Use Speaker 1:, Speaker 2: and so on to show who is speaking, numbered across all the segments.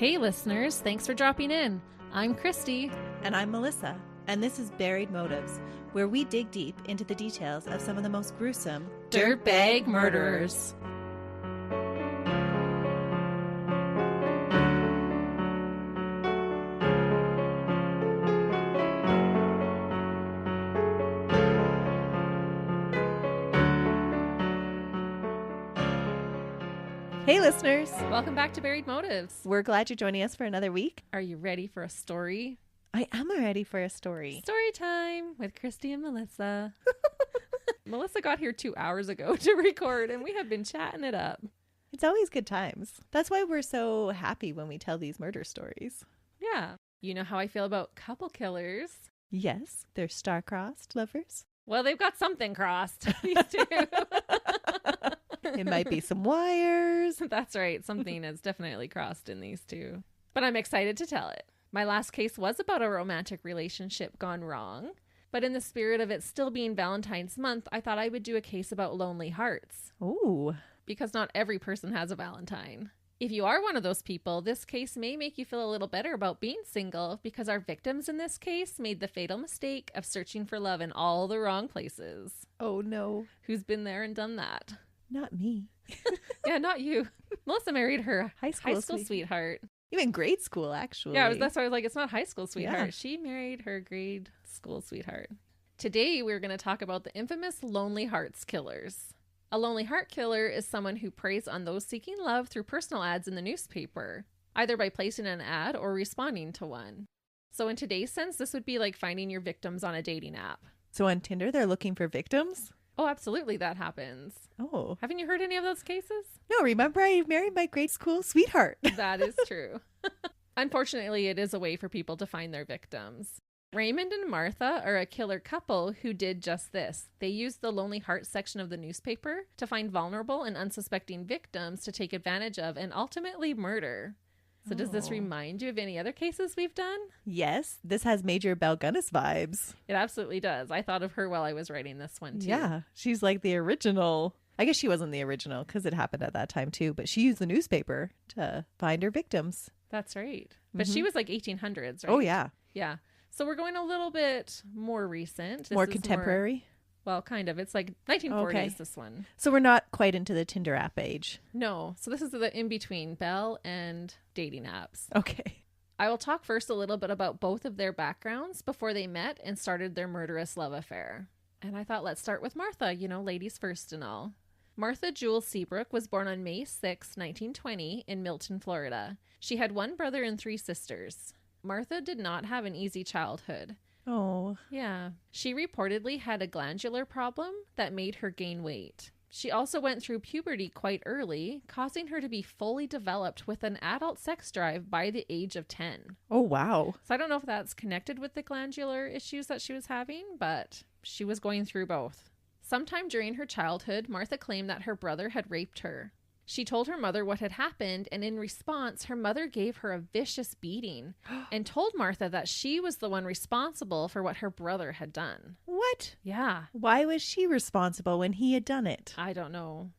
Speaker 1: Hey listeners, thanks for dropping in. I'm Christy.
Speaker 2: And I'm Melissa, and this is Buried Motives, where we dig deep into the details of some of the most gruesome
Speaker 1: Dirtbag murderers.
Speaker 2: Hey listeners!
Speaker 1: Welcome back to Buried Motives.
Speaker 2: We're glad you're joining us for another week.
Speaker 1: Are you ready for a story?
Speaker 2: I am ready for a story.
Speaker 1: Story time with Christy and Melissa. Melissa got here 2 hours ago to record, and we have been chatting it up.
Speaker 2: It's always good times. That's why we're so happy when we tell these murder stories.
Speaker 1: Yeah. You know how I feel about couple killers.
Speaker 2: Yes, they're star-crossed lovers.
Speaker 1: Well, they've got something crossed, these two.
Speaker 2: It might be some wires.
Speaker 1: That's right. Something is definitely crossed in these two. But I'm excited to tell it. My last case was about a romantic relationship gone wrong. But in the spirit of it still being Valentine's month, I thought I would do a case about lonely hearts.
Speaker 2: Ooh.
Speaker 1: Because not every person has a Valentine. If you are one of those people, this case may make you feel a little better about being single, because our victims in this case made the fatal mistake of searching for love in all the wrong places.
Speaker 2: Oh no.
Speaker 1: Who's been there and done that?
Speaker 2: Not me.
Speaker 1: Yeah, not you. Melissa married her
Speaker 2: high school
Speaker 1: sweetheart.
Speaker 2: Even grade school, actually.
Speaker 1: Yeah, that's why I was like, it's not high school sweetheart.
Speaker 2: Yeah.
Speaker 1: She married her grade school sweetheart. Today, we're going to talk about the infamous Lonely Hearts killers. A lonely heart killer is someone who preys on those seeking love through personal ads in the newspaper, either by placing an ad or responding to one. So in today's sense, this would be like finding your victims on a dating app.
Speaker 2: So on Tinder, they're looking for victims?
Speaker 1: Oh, absolutely, that happens.
Speaker 2: Oh.
Speaker 1: Haven't you heard any of those cases?
Speaker 2: No, remember I married my grade school sweetheart.
Speaker 1: That is true. Unfortunately, it is a way for people to find their victims. Raymond and Martha are a killer couple who did just this. They used the Lonely Heart section of the newspaper to find vulnerable and unsuspecting victims to take advantage of and ultimately murder. So does this remind you of any other cases we've done?
Speaker 2: Yes, this has Major Balgunnis vibes.
Speaker 1: It absolutely does. I thought of her while I was writing this one too.
Speaker 2: Yeah, she's like the original. I guess she wasn't the original because it happened at that time too, but she used the newspaper to find her victims.
Speaker 1: That's right. But she was like 1800s, right?
Speaker 2: Oh, yeah.
Speaker 1: Yeah. So we're going a little bit more recent.
Speaker 2: More contemporary?
Speaker 1: Well, kind of. It's like 1940s, this one.
Speaker 2: So we're not quite into the Tinder app age.
Speaker 1: No. So this is the in-between Belle and dating apps.
Speaker 2: Okay.
Speaker 1: I will talk first a little bit about both of their backgrounds before they met and started their murderous love affair. And I thought, let's start with Martha, ladies first and all. Martha Jewel Seabrook was born on May 6, 1920 in Milton, Florida. She had one brother and 3 sisters. Martha did not have an easy childhood.
Speaker 2: Oh.
Speaker 1: Yeah. She reportedly had a glandular problem that made her gain weight. She also went through puberty quite early, causing her to be fully developed with an adult sex drive by the age of 10.
Speaker 2: Oh, wow.
Speaker 1: So I don't know if that's connected with the glandular issues that she was having, but she was going through both. Sometime during her childhood, Martha claimed that her brother had raped her. She told her mother what had happened, and in response, her mother gave her a vicious beating and told Martha that she was the one responsible for what her brother had done.
Speaker 2: What?
Speaker 1: Yeah.
Speaker 2: Why was she responsible when he had done it?
Speaker 1: I don't know.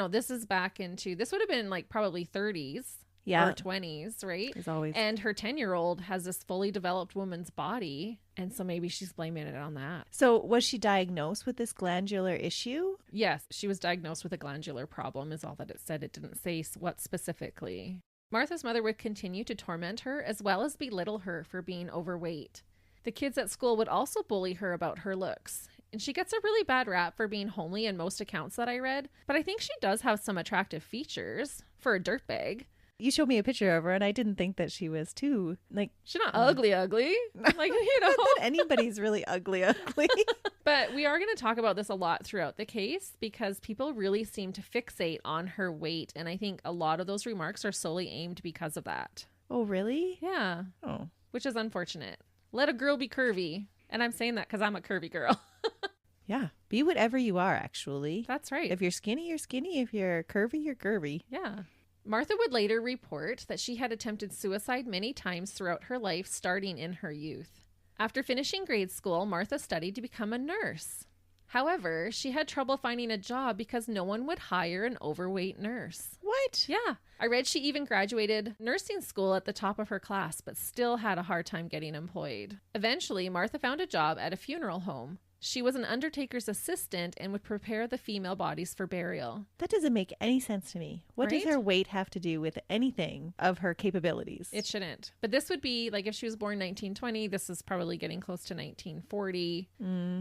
Speaker 1: This is this would have been like probably 30s.
Speaker 2: Yeah.
Speaker 1: Or 20s, right?
Speaker 2: As always.
Speaker 1: And her 10-year-old has this fully developed woman's body. And so maybe she's blaming it on that.
Speaker 2: So was she diagnosed with this glandular issue?
Speaker 1: Yes, she was diagnosed with a glandular problem is all that it said. It didn't say what specifically. Martha's mother would continue to torment her as well as belittle her for being overweight. The kids at school would also bully her about her looks. And she gets a really bad rap for being homely in most accounts that I read. But I think she does have some attractive features for a dirtbag.
Speaker 2: You showed me a picture of her, and I didn't think that she was too,
Speaker 1: she's not ugly. Like,
Speaker 2: Not that anybody's really ugly.
Speaker 1: But we are going to talk about this a lot throughout the case because people really seem to fixate on her weight. And I think a lot of those remarks are solely aimed because of that.
Speaker 2: Oh, really?
Speaker 1: Yeah.
Speaker 2: Oh.
Speaker 1: Which is unfortunate. Let a girl be curvy. And I'm saying that because I'm a curvy girl.
Speaker 2: Yeah. Be whatever you are, actually.
Speaker 1: That's right.
Speaker 2: If you're skinny, you're skinny. If you're curvy, you're curvy.
Speaker 1: Yeah. Martha would later report that she had attempted suicide many times throughout her life, starting in her youth. After finishing grade school, Martha studied to become a nurse. However, she had trouble finding a job because no one would hire an overweight nurse.
Speaker 2: What?
Speaker 1: Yeah. I read she even graduated nursing school at the top of her class, but still had a hard time getting employed. Eventually, Martha found a job at a funeral home. She was an undertaker's assistant and would prepare the female bodies for burial.
Speaker 2: That doesn't make any sense to me. What does
Speaker 1: Right?
Speaker 2: her weight have to do with anything of her capabilities?
Speaker 1: It shouldn't. But this would be, like, if she was born 1920, this is probably getting close to 1940.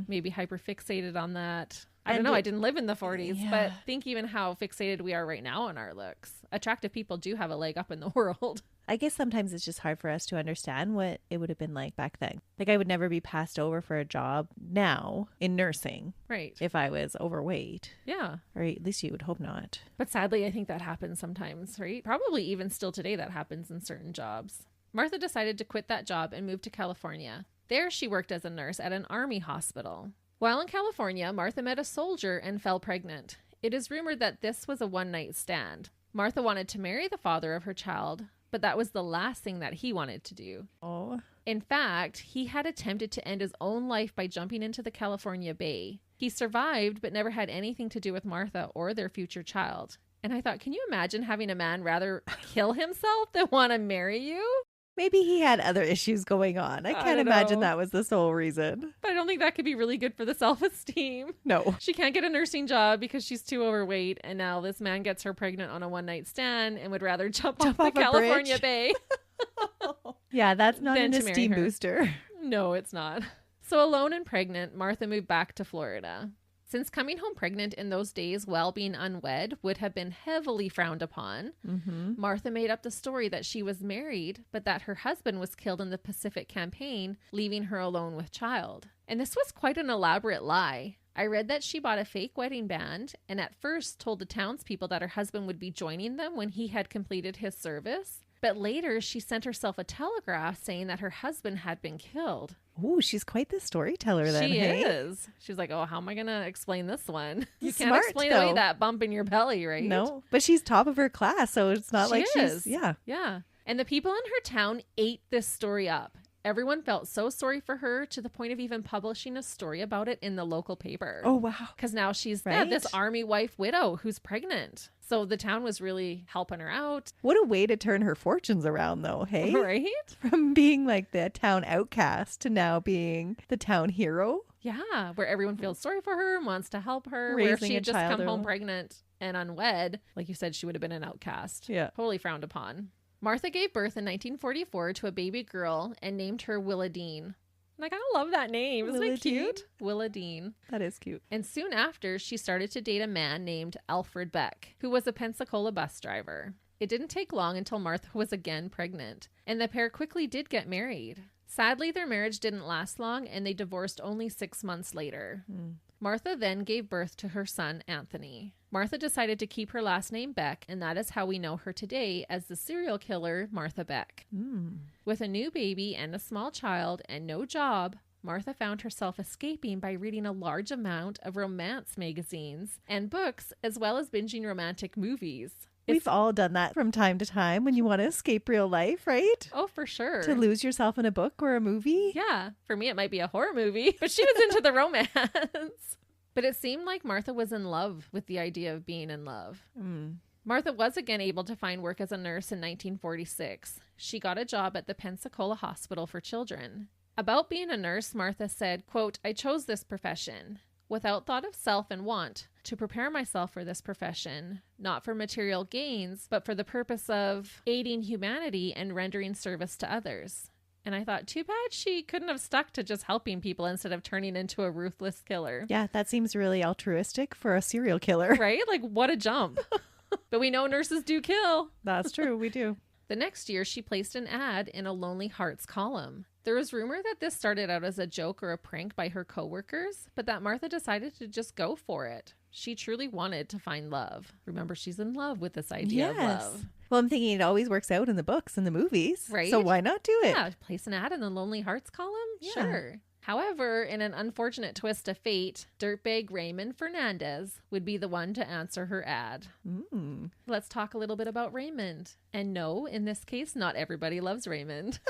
Speaker 1: Maybe hyperfixated on that. I don't know. I didn't live in the 40s, but think even how fixated we are right now on our looks. Attractive people do have a leg up in the world.
Speaker 2: I guess sometimes it's just hard for us to understand what it would have been like back then. Like, I would never be passed over for a job now in nursing
Speaker 1: Right.
Speaker 2: if I was overweight.
Speaker 1: Yeah.
Speaker 2: Or at least you would hope not.
Speaker 1: But sadly, I think that happens sometimes, right? Probably even still today that happens in certain jobs. Martha decided to quit that job and move to California. There she worked as a nurse at an army hospital. While in California, Martha met a soldier and fell pregnant. It is rumored that this was a one-night stand. Martha wanted to marry the father of her child, but that was the last thing that he wanted to do.
Speaker 2: Oh.
Speaker 1: In fact, he had attempted to end his own life by jumping into the California Bay. He survived, but never had anything to do with Martha or their future child. And I thought, can you imagine having a man rather kill himself than want to marry you?
Speaker 2: Maybe he had other issues going on. I can't
Speaker 1: don't
Speaker 2: imagine
Speaker 1: know.
Speaker 2: that was the sole reason.
Speaker 1: But I don't think that could be really good for the self-esteem.
Speaker 2: No.
Speaker 1: She can't get a nursing job because she's too overweight, and now this man gets her pregnant on a one-night stand and would rather jump off the
Speaker 2: off a
Speaker 1: California
Speaker 2: bridge.
Speaker 1: Bay.
Speaker 2: Yeah, that's not
Speaker 1: Then
Speaker 2: an
Speaker 1: to marry
Speaker 2: esteem
Speaker 1: her.
Speaker 2: booster.
Speaker 1: No, it's not. So alone and pregnant, Martha moved back to Florida. Since coming home pregnant in those days while being unwed would have been heavily frowned upon, Martha made up the story that she was married, but that her husband was killed in the Pacific Campaign, leaving her alone with child. And this was quite an elaborate lie. I read that she bought a fake wedding band and at first told the townspeople that her husband would be joining them when he had completed his service. But later, she sent herself a telegraph saying that her husband had been killed.
Speaker 2: Ooh, she's quite the storyteller then,
Speaker 1: She
Speaker 2: hey?
Speaker 1: is. She's like, oh, how am I going to explain this one? You can't
Speaker 2: Smart,
Speaker 1: explain
Speaker 2: though.
Speaker 1: away that bump in your belly, right?
Speaker 2: No, but she's top of her class, so it's not like she's, yeah.
Speaker 1: Yeah. And the people in her town ate this story up. Everyone felt so sorry for her to the point of even publishing a story about it in the local paper.
Speaker 2: Oh, wow.
Speaker 1: Because now she's
Speaker 2: Right?
Speaker 1: this army wife widow who's pregnant. So the town was really helping her out.
Speaker 2: What a way to turn her fortunes around, though, hey?
Speaker 1: Right?
Speaker 2: From being like the town outcast to now being the town hero.
Speaker 1: Yeah. Where everyone feels sorry for her and wants to help her. Where if
Speaker 2: Raising
Speaker 1: she
Speaker 2: a
Speaker 1: had just
Speaker 2: child
Speaker 1: come home
Speaker 2: alone.
Speaker 1: pregnant and unwed, like you said, she would have been an outcast.
Speaker 2: Yeah.
Speaker 1: Totally frowned upon. Martha gave birth in 1944 to a baby girl and named her Willadine. Like, I love that name. Isn't it cute? Willadine.
Speaker 2: That is cute.
Speaker 1: And soon after, she started to date a man named Alfred Beck, who was a Pensacola bus driver. It didn't take long until Martha was again pregnant, and the pair quickly did get married. Sadly, their marriage didn't last long, and they divorced only 6 months later. Martha then gave birth to her son, Anthony. Martha decided to keep her last name Beck, and that is how we know her today as the serial killer Martha Beck. With a new baby and a small child and no job, Martha found herself escaping by reading a large amount of romance magazines and books, as well as binging romantic movies.
Speaker 2: We've all done that from time to time when you want to escape real life, right?
Speaker 1: Oh, for sure.
Speaker 2: To lose yourself in a book or a movie.
Speaker 1: Yeah, for me it might be a horror movie, but she was into the romance. But it seemed like Martha was in love with the idea of being in love. Martha was again able to find work as a nurse in 1946. She got a job at the Pensacola Hospital for Children. About being a nurse, Martha said, quote, I chose this profession without thought of self and want to prepare myself for this profession, not for material gains, but for the purpose of aiding humanity and rendering service to others. And I thought, too bad she couldn't have stuck to just helping people instead of turning into a ruthless killer.
Speaker 2: Yeah, that seems really altruistic for a serial killer.
Speaker 1: Right? Like, what a jump. But we know nurses do kill.
Speaker 2: That's true, we do.
Speaker 1: The next year, she placed an ad in a Lonely Hearts column. There was rumor that this started out as a joke or a prank by her coworkers, but that Martha decided to just go for it. She truly wanted to find love. Remember, she's in love with this idea of love.
Speaker 2: Well, I'm thinking it always works out in the books and the movies.
Speaker 1: Right?
Speaker 2: So why not do it?
Speaker 1: Yeah, place an ad in the Lonely Hearts column?
Speaker 2: Yeah.
Speaker 1: Sure. However, in an unfortunate twist of fate, dirtbag Raymond Fernandez would be the one to answer her ad. Let's talk a little bit about Raymond. And no, in this case, not everybody loves Raymond.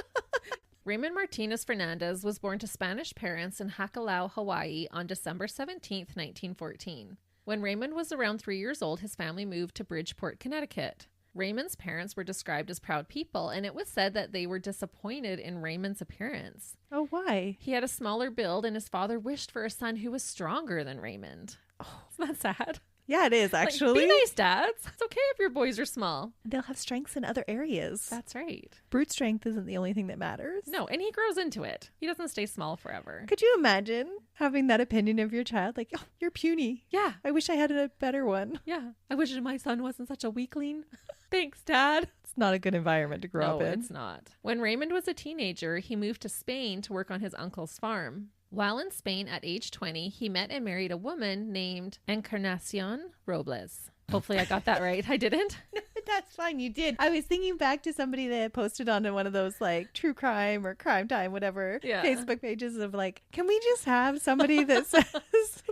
Speaker 1: Raymond Martinez Fernandez was born to Spanish parents in Hakalau, Hawaii on December 17th, 1914. When Raymond was around 3 years old, his family moved to Bridgeport, Connecticut. Raymond's parents were described as proud people, and it was said that they were disappointed in Raymond's appearance.
Speaker 2: Oh, why?
Speaker 1: He had a smaller build, and his father wished for a son who was stronger than Raymond. Oh, isn't that sad?
Speaker 2: Yeah, it is, actually.
Speaker 1: Like, be nice, dads. It's okay if your boys are small.
Speaker 2: They'll have strengths in other areas.
Speaker 1: That's right.
Speaker 2: Brute strength isn't the only thing that matters.
Speaker 1: No, and he grows into it. He doesn't stay small forever.
Speaker 2: Could you imagine having that opinion of your child? Like, oh, you're puny.
Speaker 1: Yeah.
Speaker 2: I wish I had a better one.
Speaker 1: Yeah. I wish my son wasn't such a weakling. Thanks, Dad.
Speaker 2: It's not a good environment to grow up in.
Speaker 1: No, it's not. When Raymond was a teenager, he moved to Spain to work on his uncle's farm. While in Spain at age 20, he met and married a woman named Encarnacion Robles. Hopefully I got that right. I didn't.
Speaker 2: That's fine. You did. I was thinking back to somebody that posted on one of those like true crime or crime time, whatever, Facebook pages of like, can we just have somebody that says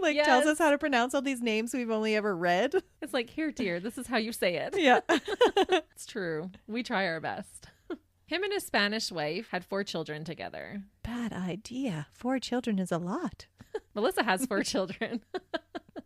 Speaker 2: like tells us how to pronounce all these names we've only ever read?
Speaker 1: It's like, here, dear, this is how you say it.
Speaker 2: Yeah.
Speaker 1: It's true. We try our best. Him and his Spanish wife had 4 children together.
Speaker 2: Bad idea. 4 children is a lot.
Speaker 1: Melissa has 4 children.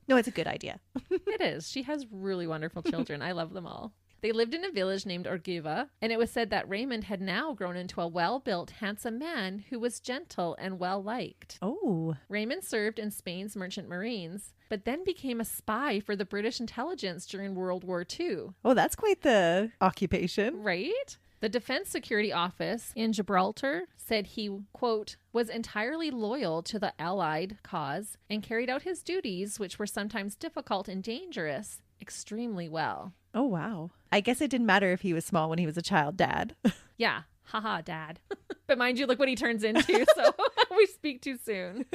Speaker 2: No, it's a good idea.
Speaker 1: It is. She has really wonderful children. I love them all. They lived in a village named Orgiva, and it was said that Raymond had now grown into a well-built, handsome man who was gentle and well-liked.
Speaker 2: Oh.
Speaker 1: Raymond served in Spain's Merchant Marines, but then became a spy for the British intelligence during World War II.
Speaker 2: Oh, that's quite the occupation.
Speaker 1: Right? The Defense Security Office in Gibraltar said he, quote, was entirely loyal to the Allied cause and carried out his duties, which were sometimes difficult and dangerous, extremely well.
Speaker 2: Oh, wow. I guess it didn't matter if he was small when he was a child, Dad.
Speaker 1: Yeah. Haha, Dad. But mind you, look what he turns into, so we speak too soon.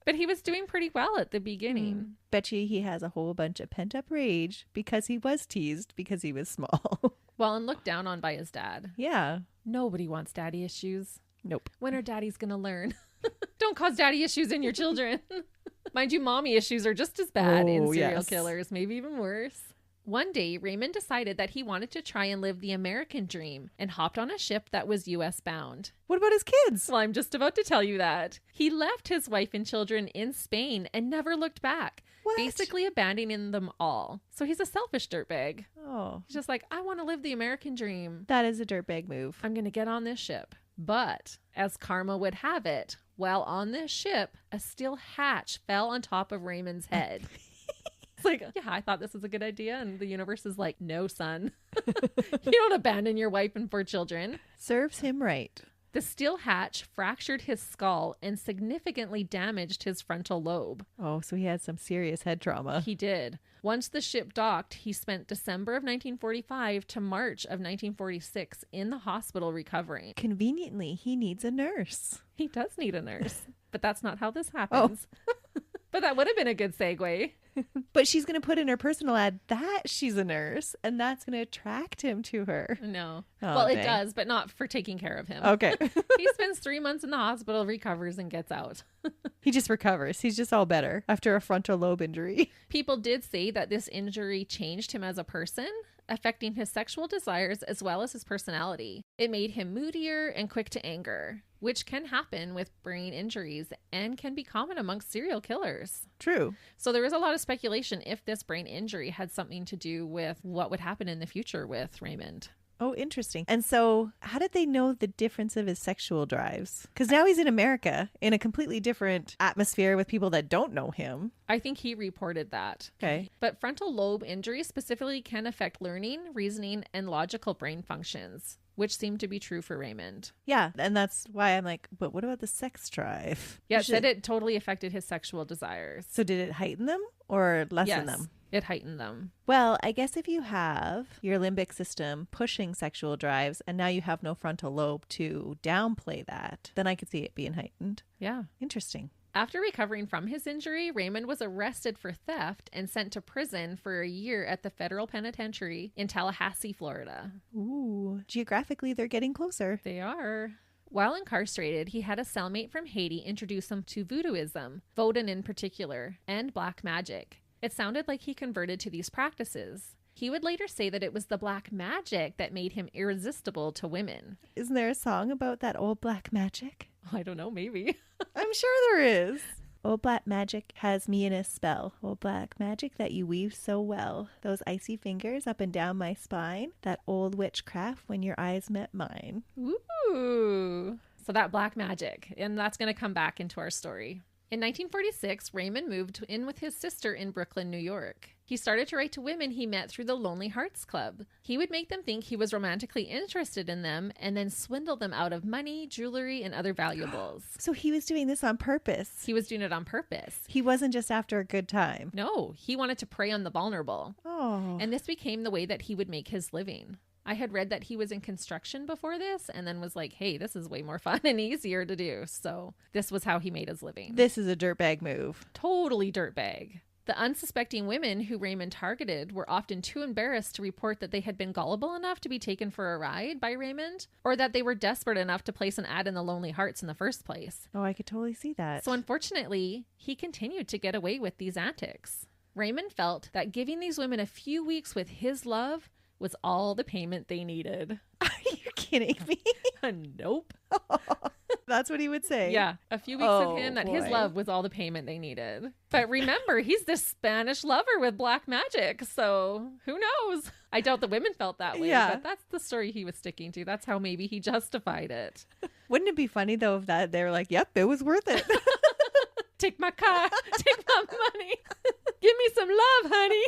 Speaker 1: But he was doing pretty well at the beginning.
Speaker 2: Bet you he has a whole bunch of pent-up rage because he was teased because he was small.
Speaker 1: Well, and looked down on by his dad.
Speaker 2: Yeah.
Speaker 1: Nobody wants daddy issues.
Speaker 2: Nope.
Speaker 1: When are daddies going to learn? Don't cause daddy issues in your children. Mind you, mommy issues are just as bad in serial killers, maybe even worse. One day, Raymond decided that he wanted to try and live the American dream and hopped on a ship that was U.S. bound.
Speaker 2: What about his kids?
Speaker 1: Well, I'm just about to tell you that. He left his wife and children in Spain and never looked back. What? Basically abandoning them all. So he's a selfish dirtbag.
Speaker 2: Oh.
Speaker 1: He's just like, I want to live the American dream.
Speaker 2: That is a dirtbag move.
Speaker 1: I'm going to get on this ship. But as karma would have it, while on this ship, a steel hatch fell on top of Raymond's head. It's like, yeah, I thought this was a good idea. And the universe is like, no, son. You don't abandon your wife and 4 children.
Speaker 2: Serves him right.
Speaker 1: The steel hatch fractured his skull and significantly damaged his frontal lobe.
Speaker 2: Oh, so he had some serious head trauma.
Speaker 1: He did. Once the ship docked, he spent December of 1945 to March of 1946 in the hospital recovering.
Speaker 2: Conveniently, he needs a nurse.
Speaker 1: He does need a nurse, but that's not how this happens. Oh. But that would have been a good segue.
Speaker 2: But she's going to put in her personal ad that she's a nurse, and that's going to attract him to her.
Speaker 1: No.
Speaker 2: Oh,
Speaker 1: well,
Speaker 2: dang.
Speaker 1: it does, but not for taking care of him.
Speaker 2: Okay.
Speaker 1: He spends 3 months in the hospital, recovers, and gets out.
Speaker 2: He just recovers. He's just all better after a frontal lobe injury.
Speaker 1: People did say that this injury changed him as a person, affecting his sexual desires as well as his personality. It made him moodier and quick to anger, which can happen with brain injuries and can be common amongst serial killers.
Speaker 2: True.
Speaker 1: So there is a lot of speculation if this brain injury had something to do with what would happen in the future with Raymond.
Speaker 2: Oh, interesting. And so how did they know the difference of his sexual drives? Because now he's in America in a completely different atmosphere with people that don't know him.
Speaker 1: I think he reported that.
Speaker 2: Okay.
Speaker 1: But frontal lobe injury specifically can affect learning, reasoning, and logical brain functions, which seemed to be true for Raymond.
Speaker 2: Yeah. And that's why I'm like, but what about the sex drive?
Speaker 1: Yeah, it said it totally affected his sexual desires.
Speaker 2: So did it heighten them or lessen them?
Speaker 1: It heightened them.
Speaker 2: Well, I guess if you have your limbic system pushing sexual drives and now you have no frontal lobe to downplay that, then I could see it being heightened.
Speaker 1: Yeah.
Speaker 2: Interesting.
Speaker 1: After recovering from his injury, Raymond was arrested for theft and sent to prison for a year at the federal penitentiary in Tallahassee, Florida.
Speaker 2: Ooh, geographically, they're getting closer.
Speaker 1: They are. While incarcerated, he had a cellmate from Haiti introduce him to voodooism, Vodun in particular, and black magic. It sounded like he converted to these practices. He would later say that it was the black magic that made him irresistible to women.
Speaker 2: Isn't there a song about that old black magic?
Speaker 1: I don't know, maybe.
Speaker 2: I'm sure there is. Old black magic has me in a spell. Old black magic that you weave so well. Those icy fingers up and down my spine. That old witchcraft when your eyes met mine.
Speaker 1: Ooh. So that black magic. And that's going to come back into our story. In 1946, Raymond moved in with his sister in Brooklyn, New York. He started to write to women he met through the Lonely Hearts Club. He would make them think he was romantically interested in them and then swindle them out of money, jewelry, and other valuables.
Speaker 2: So he was doing this on purpose.
Speaker 1: He was doing it on purpose.
Speaker 2: He wasn't just after a good time.
Speaker 1: No, he wanted to prey on the vulnerable.
Speaker 2: Oh.
Speaker 1: And this became the way that he would make his living. I had read that he was in construction before this and then was like, hey, this is way more fun and easier to do. So this was how he made his living.
Speaker 2: This is a dirtbag move.
Speaker 1: Totally dirtbag. The unsuspecting women who Raymond targeted were often too embarrassed to report that they had been gullible enough to be taken for a ride by Raymond, or that they were desperate enough to place an ad in the Lonely Hearts in the first place.
Speaker 2: Oh, I could totally see that.
Speaker 1: So unfortunately, he continued to get away with these antics. Raymond felt that giving these women a few weeks with his love was all the payment they needed.
Speaker 2: Are you kidding me?
Speaker 1: Nope.
Speaker 2: That's what he would say.
Speaker 1: Yeah, a few weeks with him, that his love was all the payment they needed. But remember, he's this Spanish lover with black magic, so who knows? I doubt the women felt that way, but that's the story he was sticking to. That's how maybe he justified it.
Speaker 2: Wouldn't it be funny, though, if that they were like, yep, it was worth it.
Speaker 1: Take my car, take my money, give me some love, honey.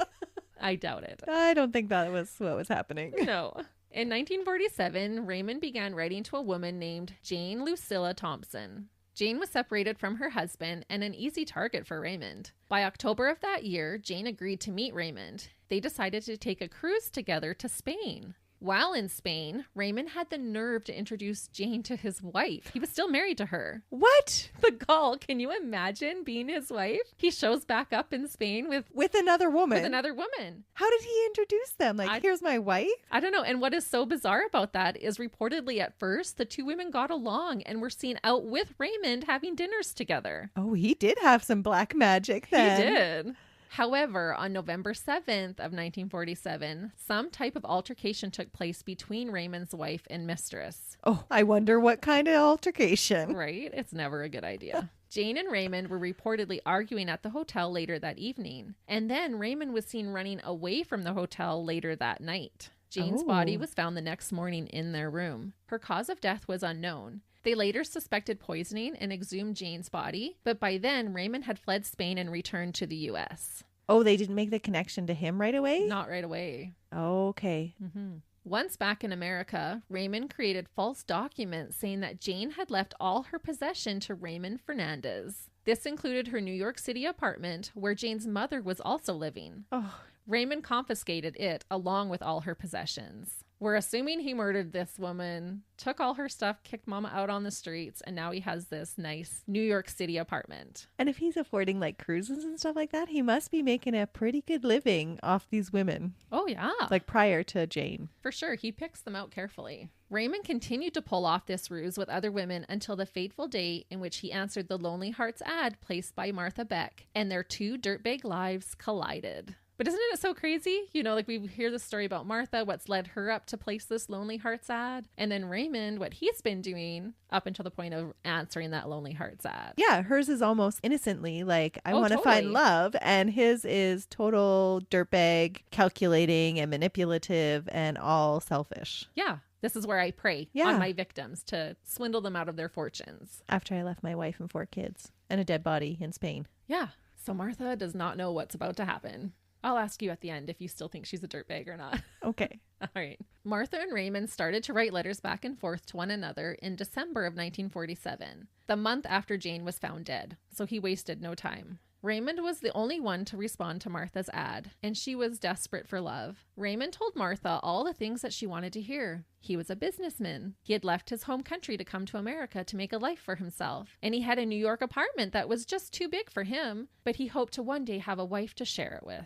Speaker 1: I doubt it.
Speaker 2: I don't think that was what was happening.
Speaker 1: No. In 1947, Raymond began writing to a woman named Jane Lucilla Thompson. Jane was separated from her husband and an easy target for Raymond. By October of that year, Jane agreed to meet Raymond. They decided to take a cruise together to Spain. While in Spain, Raymond had the nerve to introduce Jane to his wife. He was still married to her.
Speaker 2: What?
Speaker 1: The gall. Can you imagine being his wife? He shows back up in Spain
Speaker 2: with another woman.
Speaker 1: With another woman.
Speaker 2: How did he introduce them? Like, here's my wife?
Speaker 1: I don't know. And what is so bizarre about that is reportedly at first, the two women got along and were seen out with Raymond having dinners together.
Speaker 2: Oh, he did have some black magic then.
Speaker 1: He did. However, on November 7th of 1947, some type of altercation took place between Raymond's wife and mistress.
Speaker 2: Oh, I wonder what kind of altercation.
Speaker 1: Right? It's never a good idea. Jane and Raymond were reportedly arguing at the hotel later that evening. And then Raymond was seen running away from the hotel later that night. Jane's body was found the next morning in their room. Her cause of death was unknown. They later suspected poisoning and exhumed Jane's body, but by then Raymond had fled Spain and returned to the U.S.
Speaker 2: Oh, they didn't make the connection to him right away?
Speaker 1: Not right away.
Speaker 2: Okay.
Speaker 1: Mm-hmm. Once back in America, Raymond created false documents saying that Jane had left all her possession to Raymond Fernandez. This included her New York City apartment, where Jane's mother was also living.
Speaker 2: Oh.
Speaker 1: Raymond confiscated it along with all her possessions. We're assuming he murdered this woman, took all her stuff, kicked mama out on the streets, and now he has this nice New York City apartment.
Speaker 2: And if he's affording like cruises and stuff like that, he must be making a pretty good living off these women.
Speaker 1: Oh, yeah.
Speaker 2: Like prior to Jane.
Speaker 1: For sure. He picks them out carefully. Raymond continued to pull off this ruse with other women until the fateful day in which he answered the Lonely Hearts ad placed by Martha Beck, and their two dirtbag lives collided. But isn't it so crazy? You know, like we hear the story about Martha, what's led her up to place this Lonely Hearts ad. And then Raymond, what he's been doing up until the point of answering that Lonely Hearts ad.
Speaker 2: Yeah, hers is almost innocently like, I want to find love. And his is total dirtbag, calculating and manipulative and all selfish.
Speaker 1: Yeah. This is where I prey on my victims to swindle them out of their fortunes.
Speaker 2: After I left my wife and 4 kids and a dead body in Spain.
Speaker 1: Yeah. So Martha does not know what's about to happen. I'll ask you at the end if you still think she's a dirtbag or not.
Speaker 2: Okay.
Speaker 1: All right. Martha and Raymond started to write letters back and forth to one another in December of 1947, the month after Jane was found dead. So he wasted no time. Raymond was the only one to respond to Martha's ad, and she was desperate for love. Raymond told Martha all the things that she wanted to hear. He was a businessman. He had left his home country to come to America to make a life for himself. And he had a New York apartment that was just too big for him, but he hoped to one day have a wife to share it with.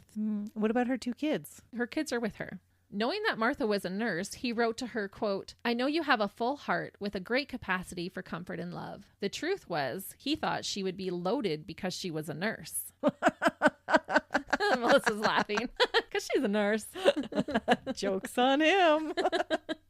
Speaker 2: What about her 2 kids?
Speaker 1: Her kids are with her. Knowing that Martha was a nurse, he wrote to her, quote, "I know you have a full heart with a great capacity for comfort and love." The truth was, he thought she would be loaded because she was a nurse. Melissa's laughing because she's a nurse.
Speaker 2: Joke's on him.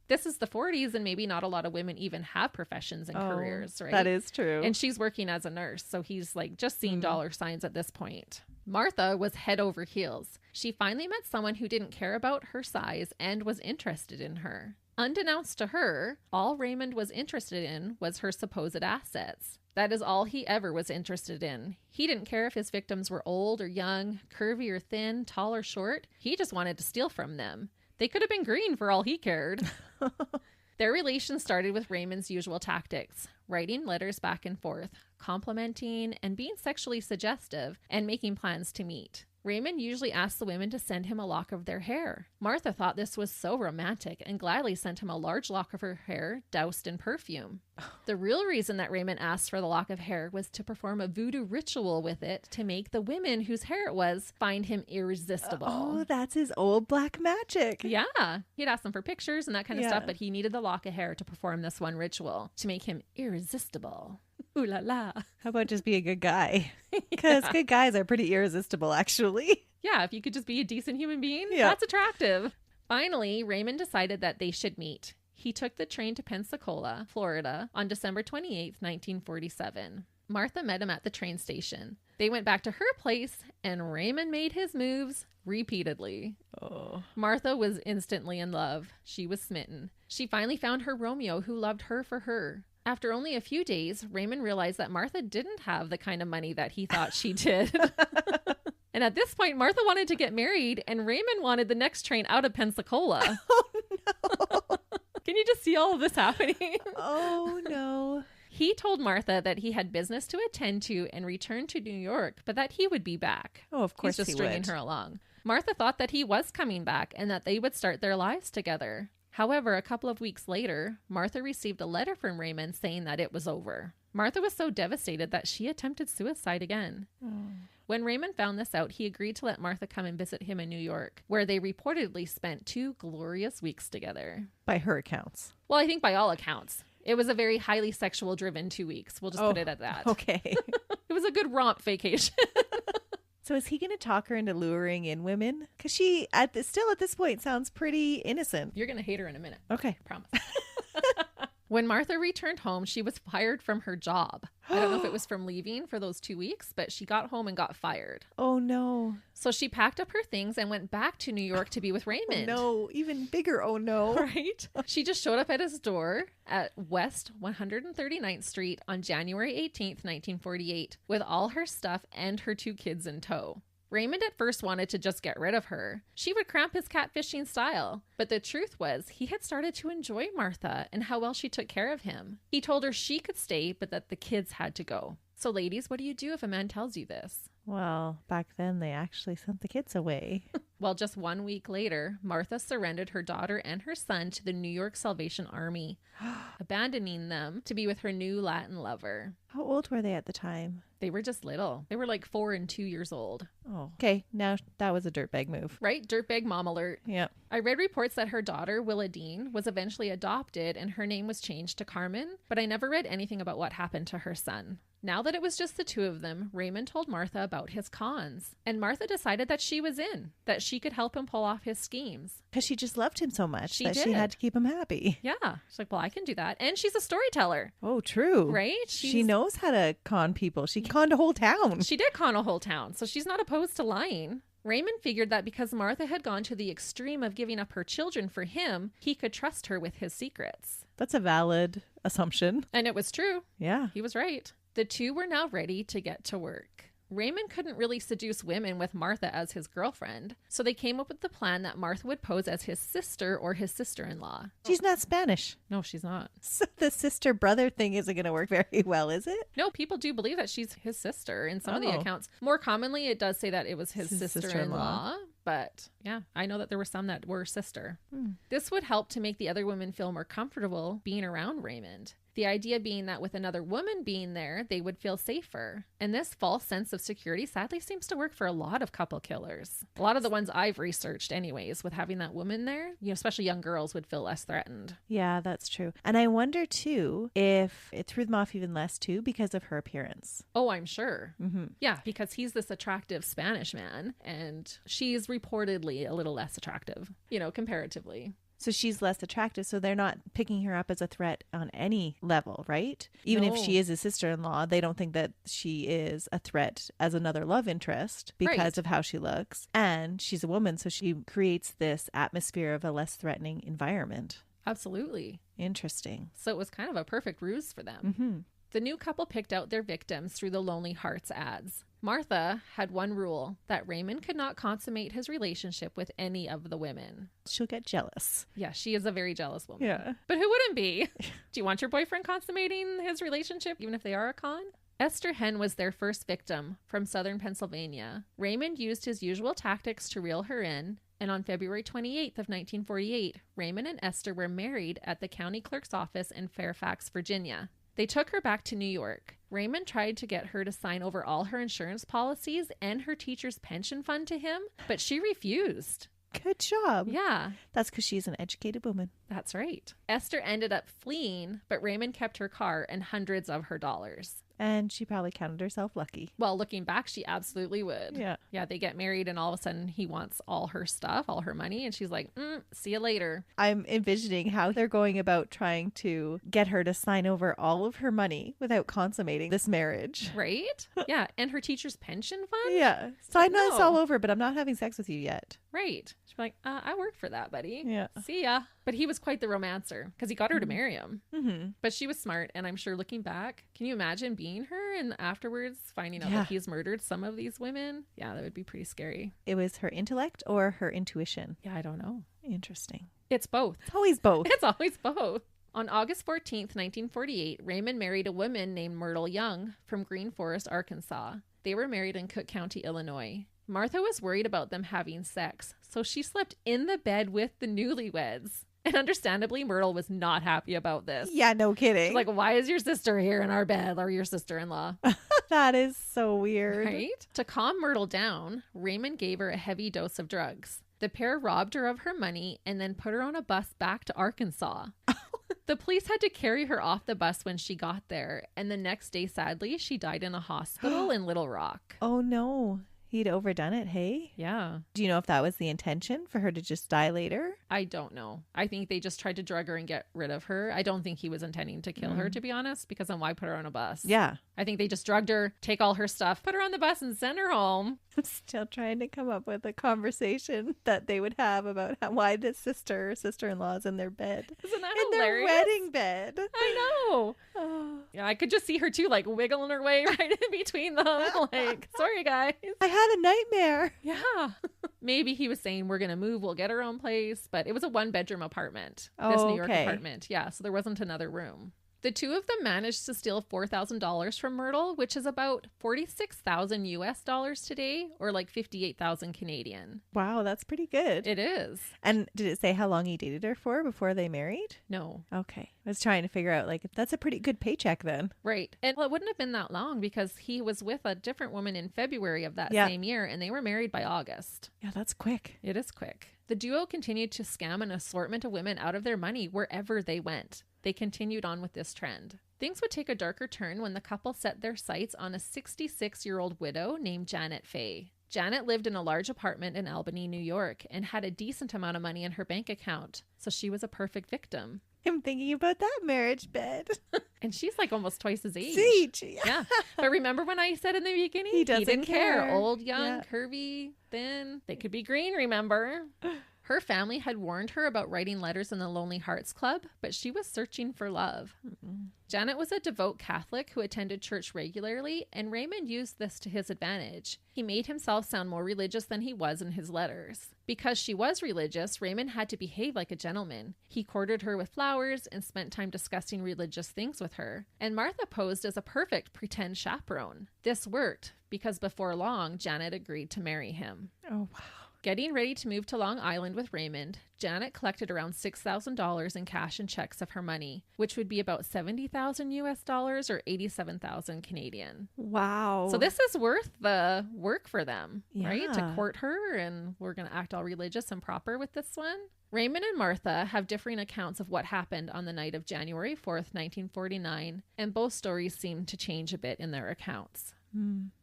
Speaker 1: This is the 40s, and maybe not a lot of women even have professions and careers, right?
Speaker 2: That is true.
Speaker 1: And she's working as a nurse, so he's like just seeing dollar signs at this point. Martha was head over heels. She finally met someone who didn't care about her size and was interested in her. Unbeknownst to her, all Raymond was interested in was her supposed assets. That is all he ever was interested in. He didn't care if his victims were old or young, curvy or thin, tall or short. He just wanted to steal from them. They could have been green for all he cared. Their relation started with Raymond's usual tactics, writing letters back and forth, complimenting and being sexually suggestive, and making plans to meet. Raymond usually asked the women to send him a lock of their hair. Martha thought this was so romantic and gladly sent him a large lock of her hair doused in perfume. The real reason that Raymond asked for the lock of hair was to perform a voodoo ritual with it to make the women whose hair it was find him irresistible.
Speaker 2: Oh, that's his old black magic.
Speaker 1: Yeah. He'd ask them for pictures and that kind of stuff, but he needed the lock of hair to perform this one ritual to make him irresistible. Ooh la la.
Speaker 2: How about just be a good guy? Because good guys are pretty irresistible, actually.
Speaker 1: Yeah, if you could just be a decent human being, that's attractive. Finally, Raymond decided that they should meet. He took the train to Pensacola, Florida, on December 28th, 1947. Martha met him at the train station. They went back to her place, and Raymond made his moves repeatedly.
Speaker 2: Oh.
Speaker 1: Martha was instantly in love. She was smitten. She finally found her Romeo, who loved her for her. After only a few days, Raymond realized that Martha didn't have the kind of money that he thought she did. And at this point, Martha wanted to get married, and Raymond wanted the next train out of Pensacola.
Speaker 2: Oh, no.
Speaker 1: Can you just see all of this happening?
Speaker 2: Oh, no.
Speaker 1: He told Martha that he had business to attend to and return to New York, but that he would be back.
Speaker 2: Oh, of course
Speaker 1: He's just stringing her along. Martha thought that he was coming back and that they would start their lives together. However, a couple of weeks later, Martha received a letter from Raymond saying that it was over. Martha was so devastated that she attempted suicide again. When Raymond found this out, he agreed to let Martha come and visit him in New York, where they reportedly spent 2 glorious weeks together.
Speaker 2: By her accounts.
Speaker 1: Well, I think by all accounts. It was a very highly sexual-driven 2 weeks. We'll just put it at that.
Speaker 2: Okay.
Speaker 1: It was a good romp vacation.
Speaker 2: So is he going to talk her into luring in women? Because she, still at this point, sounds pretty innocent.
Speaker 1: You're going to hate her in a minute.
Speaker 2: Okay.
Speaker 1: I promise. When Martha returned home, she was fired from her job. I don't know if it was from leaving for those 2 weeks, but she got home and got fired.
Speaker 2: Oh, no.
Speaker 1: So she packed up her things and went back to New York to be with Raymond.
Speaker 2: Oh, no. Even bigger oh, no.
Speaker 1: Right? She just showed up at his door at West 139th Street on January 18th, 1948, with all her stuff and her 2 kids in tow. Raymond at first wanted to just get rid of her. She would cramp his catfishing style. But the truth was, he had started to enjoy Martha and how well she took care of him. He told her she could stay, but that the kids had to go. So ladies, what do you do if a man tells you this?
Speaker 2: Well, back then they actually sent the kids away.
Speaker 1: Well, just 1 week later, Martha surrendered her daughter and her son to the New York Salvation Army, abandoning them to be with her new Latin lover.
Speaker 2: How old were they at the time?
Speaker 1: They were just little. They were like 4 and 2 years old.
Speaker 2: Oh, okay. Now that was a dirtbag move.
Speaker 1: Right? Dirtbag mom alert.
Speaker 2: Yeah.
Speaker 1: I read reports that her daughter, Willa Dean, was eventually adopted and her name was changed to Carmen, but I never read anything about what happened to her son. Now that it was just the 2 of them, Raymond told Martha about his cons. And Martha decided that she was in, that she could help him pull off his schemes.
Speaker 2: Because she just loved him so much
Speaker 1: She
Speaker 2: she had to keep him happy.
Speaker 1: Yeah. She's like, well, I can do that. And she's a storyteller.
Speaker 2: Oh, true.
Speaker 1: Right?
Speaker 2: She knows how to con people. She conned a whole town.
Speaker 1: She did con a whole town, so she's not opposed to lying. Raymond figured that because Martha had gone to the extreme of giving up her children for him, he could trust her with his secrets.
Speaker 2: That's a valid assumption.
Speaker 1: And it was true.
Speaker 2: Yeah.
Speaker 1: He was right. The 2 were now ready to get to work. Raymond couldn't really seduce women with Martha as his girlfriend, so they came up with the plan that Martha would pose as his sister or his sister-in-law.
Speaker 2: She's not Spanish.
Speaker 1: No, she's not.
Speaker 2: So the sister-brother thing isn't going to work very well, is it?
Speaker 1: No, people do believe that she's his sister in some of the accounts. More commonly, it does say that it was his sister-in-law. But yeah, I know that there were some that were sister. This would help to make the other women feel more comfortable being around Raymond. The idea being that with another woman being there, they would feel safer. And this false sense of security sadly seems to work for a lot of couple killers. A lot of the ones I've researched anyways, with having that woman there, especially young girls would feel less threatened.
Speaker 2: Yeah, that's true. And I wonder too if it threw them off even less too because of her appearance.
Speaker 1: Oh, I'm sure. Mm-hmm. Yeah, because he's this attractive Spanish man and she's reportedly a little less attractive, comparatively.
Speaker 2: So she's less attractive, so they're not picking her up as a threat on any level, right? Even if she is a sister-in-law, they don't think that she is a threat as another love interest because of how she looks. And she's a woman, so she creates this atmosphere of a less threatening environment.
Speaker 1: Absolutely.
Speaker 2: Interesting.
Speaker 1: So it was kind of a perfect ruse for them. Mm-hmm. The new couple picked out their victims through the Lonely Hearts ads. Martha had one rule, that Raymond could not consummate his relationship with any of the women.
Speaker 2: She'll get jealous.
Speaker 1: Yeah, she is a very jealous woman.
Speaker 2: Yeah.
Speaker 1: But who wouldn't be? Do you want your boyfriend consummating his relationship, even if they are a con? Esther Henn was their first victim from southern Pennsylvania. Raymond used his usual tactics to reel her in, and on February 28th of 1948, Raymond and Esther were married at the county clerk's office in Fairfax, Virginia. They took her back to New York. Raymond tried to get her to sign over all her insurance policies and her teacher's pension fund to him, but she refused.
Speaker 2: Good job.
Speaker 1: Yeah.
Speaker 2: That's because she's an educated woman.
Speaker 1: That's right. Esther ended up fleeing, but Raymond kept her car and hundreds of her dollars.
Speaker 2: And she probably counted herself lucky.
Speaker 1: Well, looking back, she absolutely would.
Speaker 2: Yeah.
Speaker 1: Yeah, they get married and all of a sudden he wants all her stuff, all her money. And she's like, see you later.
Speaker 2: I'm envisioning how they're going about trying to get her to sign over all of her money without consummating this marriage.
Speaker 1: Right? Yeah. And her teacher's pension fund?
Speaker 2: Yeah. Sign this all over, but I'm not having sex with you yet.
Speaker 1: Right. She'd be like, I worked for that, buddy.
Speaker 2: Yeah.
Speaker 1: See ya. But he was quite the romancer because he got her to marry him. Mm-hmm. But she was smart. And I'm sure looking back, can you imagine being her and afterwards finding out that he's murdered some of these women? Yeah, that would be pretty scary.
Speaker 2: It was her intellect or her intuition?
Speaker 1: Yeah, I don't know.
Speaker 2: Interesting.
Speaker 1: It's both.
Speaker 2: It's always both.
Speaker 1: It's always both. On August 14th, 1948, Raymond married a woman named Myrtle Young from Green Forest, Arkansas. They were married in Cook County, Illinois. Martha was worried about them having sex, so she slept in the bed with the newlyweds. And understandably, Myrtle was not happy about this.
Speaker 2: Yeah, no kidding.
Speaker 1: She's like, why is your sister here in our bed, or your sister-in-law?
Speaker 2: That is so weird.
Speaker 1: Right? To calm Myrtle down, Raymond gave her a heavy dose of drugs. The pair robbed her of her money and then put her on a bus back to Arkansas. The police had to carry her off the bus when she got there. And the next day, sadly, she died in a hospital in Little Rock.
Speaker 2: Oh, no. He'd overdone it, hey?
Speaker 1: Yeah.
Speaker 2: Do you know if that was the intention for her to just die later?
Speaker 1: I don't know. I think they just tried to drug her and get rid of her. I don't think he was intending to kill her, to be honest, because then why put her on a bus?
Speaker 2: Yeah.
Speaker 1: I think they just drugged her, take all her stuff, put her on the bus and send her home.
Speaker 2: I'm still trying to come up with a conversation that they would have about why the sister-in-law is in their bed.
Speaker 1: Isn't that
Speaker 2: in
Speaker 1: hilarious?
Speaker 2: Their wedding bed.
Speaker 1: I know. Oh. Yeah, I could just see her too, like wiggling her way right in between them. Like, sorry, guys.
Speaker 2: I had a nightmare.
Speaker 1: Yeah. Maybe he was saying, we're going to move, we'll get our own place. But it was a 1-bedroom apartment. This New York apartment. Yeah. So there wasn't another room. The two of them managed to steal $4,000 from Myrtle, which is about 46,000 US dollars today, or like 58,000 Canadian.
Speaker 2: Wow, that's pretty good.
Speaker 1: It is.
Speaker 2: And did it say how long he dated her for before they married?
Speaker 1: No.
Speaker 2: Okay. I was trying to figure out, like, that's a pretty good paycheck then.
Speaker 1: Right. And well, it wouldn't have been that long because he was with a different woman in February of that same year, and they were married by August.
Speaker 2: Yeah, that's quick.
Speaker 1: It is quick. The duo continued to scam an assortment of women out of their money wherever they went. They continued on with this trend. Things would take a darker turn when the couple set their sights on a 66-year-old widow named Janet Fay. Janet lived in a large apartment in Albany, New York, and had a decent amount of money in her bank account, so she was a perfect victim.
Speaker 2: I'm thinking about that marriage bed.
Speaker 1: And she's like almost twice his age. Yeah. But remember when I said in the beginning?
Speaker 2: He didn't care.
Speaker 1: Old, young, curvy, thin. They could be green, remember? Her family had warned her about writing letters in the Lonely Hearts Club, but she was searching for love. Mm-mm. Janet was a devout Catholic who attended church regularly, and Raymond used this to his advantage. He made himself sound more religious than he was in his letters. Because she was religious, Raymond had to behave like a gentleman. He courted her with flowers and spent time discussing religious things with her. And Martha posed as a perfect pretend chaperone. This worked because before long, Janet agreed to marry him.
Speaker 2: Oh, wow.
Speaker 1: Getting ready to move to Long Island with Raymond, Janet collected around $6,000 in cash and checks of her money, which would be about 70,000 US dollars or 87,000 Canadian.
Speaker 2: Wow.
Speaker 1: So this is worth the work for them, right? To court her, and we're going to act all religious and proper with this one. Raymond and Martha have differing accounts of what happened on the night of January 4th, 1949, and both stories seem to change a bit in their accounts.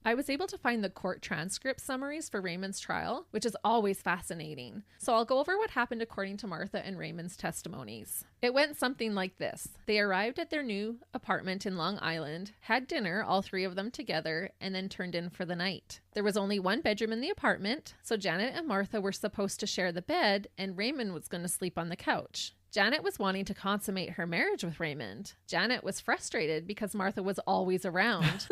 Speaker 1: I was able to find the court transcript summaries for Raymond's trial, which is always fascinating. So I'll go over what happened according to Martha and Raymond's testimonies. It went something like this. They arrived at their new apartment in Long Island, had dinner, all three of them together, and then turned in for the night. There was only one bedroom in the apartment, so Janet and Martha were supposed to share the bed, and Raymond was going to sleep on the couch. Janet was wanting to consummate her marriage with Raymond. Janet was frustrated because Martha was always around.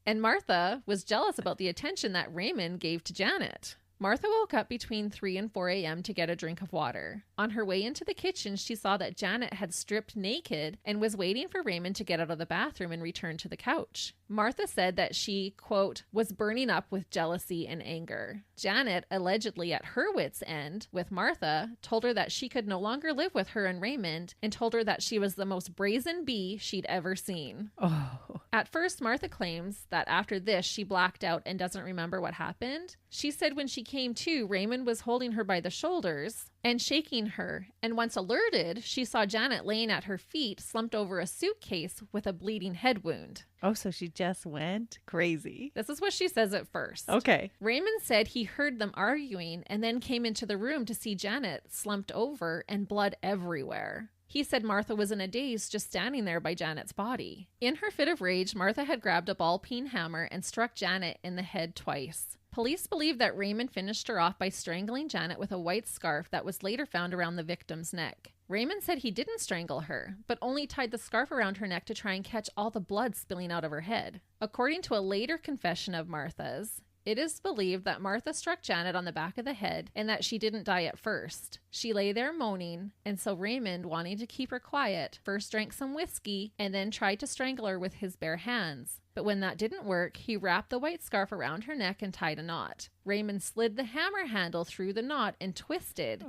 Speaker 1: And Martha was jealous about the attention that Raymond gave to Janet. Martha woke up between 3 and 4 a.m. to get a drink of water. On her way into the kitchen, she saw that Janet had stripped naked and was waiting for Raymond to get out of the bathroom and return to the couch. Martha said that she, quote, was burning up with jealousy and anger. Janet, allegedly at her wit's end with Martha, told her that she could no longer live with her and Raymond, and told her that she was the most brazen bee she'd ever seen.
Speaker 2: Oh.
Speaker 1: At first, Martha claims that after this, she blacked out and doesn't remember what happened. She said when she came to, Raymond was holding her by the shoulders and shaking her, and once alerted, she saw Janet laying at her feet, slumped over a suitcase with a bleeding head wound.
Speaker 2: Oh, so she just went crazy.
Speaker 1: This is what she says at first.
Speaker 2: Okay.
Speaker 1: Raymond said he heard them arguing and then came into the room to see Janet slumped over and blood everywhere. He said Martha was in a daze just standing there by Janet's body. In her fit of rage, Martha had grabbed a ball-peen hammer and struck Janet in the head twice. Police believe that Raymond finished her off by strangling Janet with a white scarf that was later found around the victim's neck. Raymond said he didn't strangle her, but only tied the scarf around her neck to try and catch all the blood spilling out of her head. According to a later confession of Martha's, it is believed that Martha struck Janet on the back of the head and that she didn't die at first. She lay there moaning, and so Raymond, wanting to keep her quiet, first drank some whiskey and then tried to strangle her with his bare hands. But when that didn't work, he wrapped the white scarf around her neck and tied a knot. Raymond slid the hammer handle through the knot and twisted,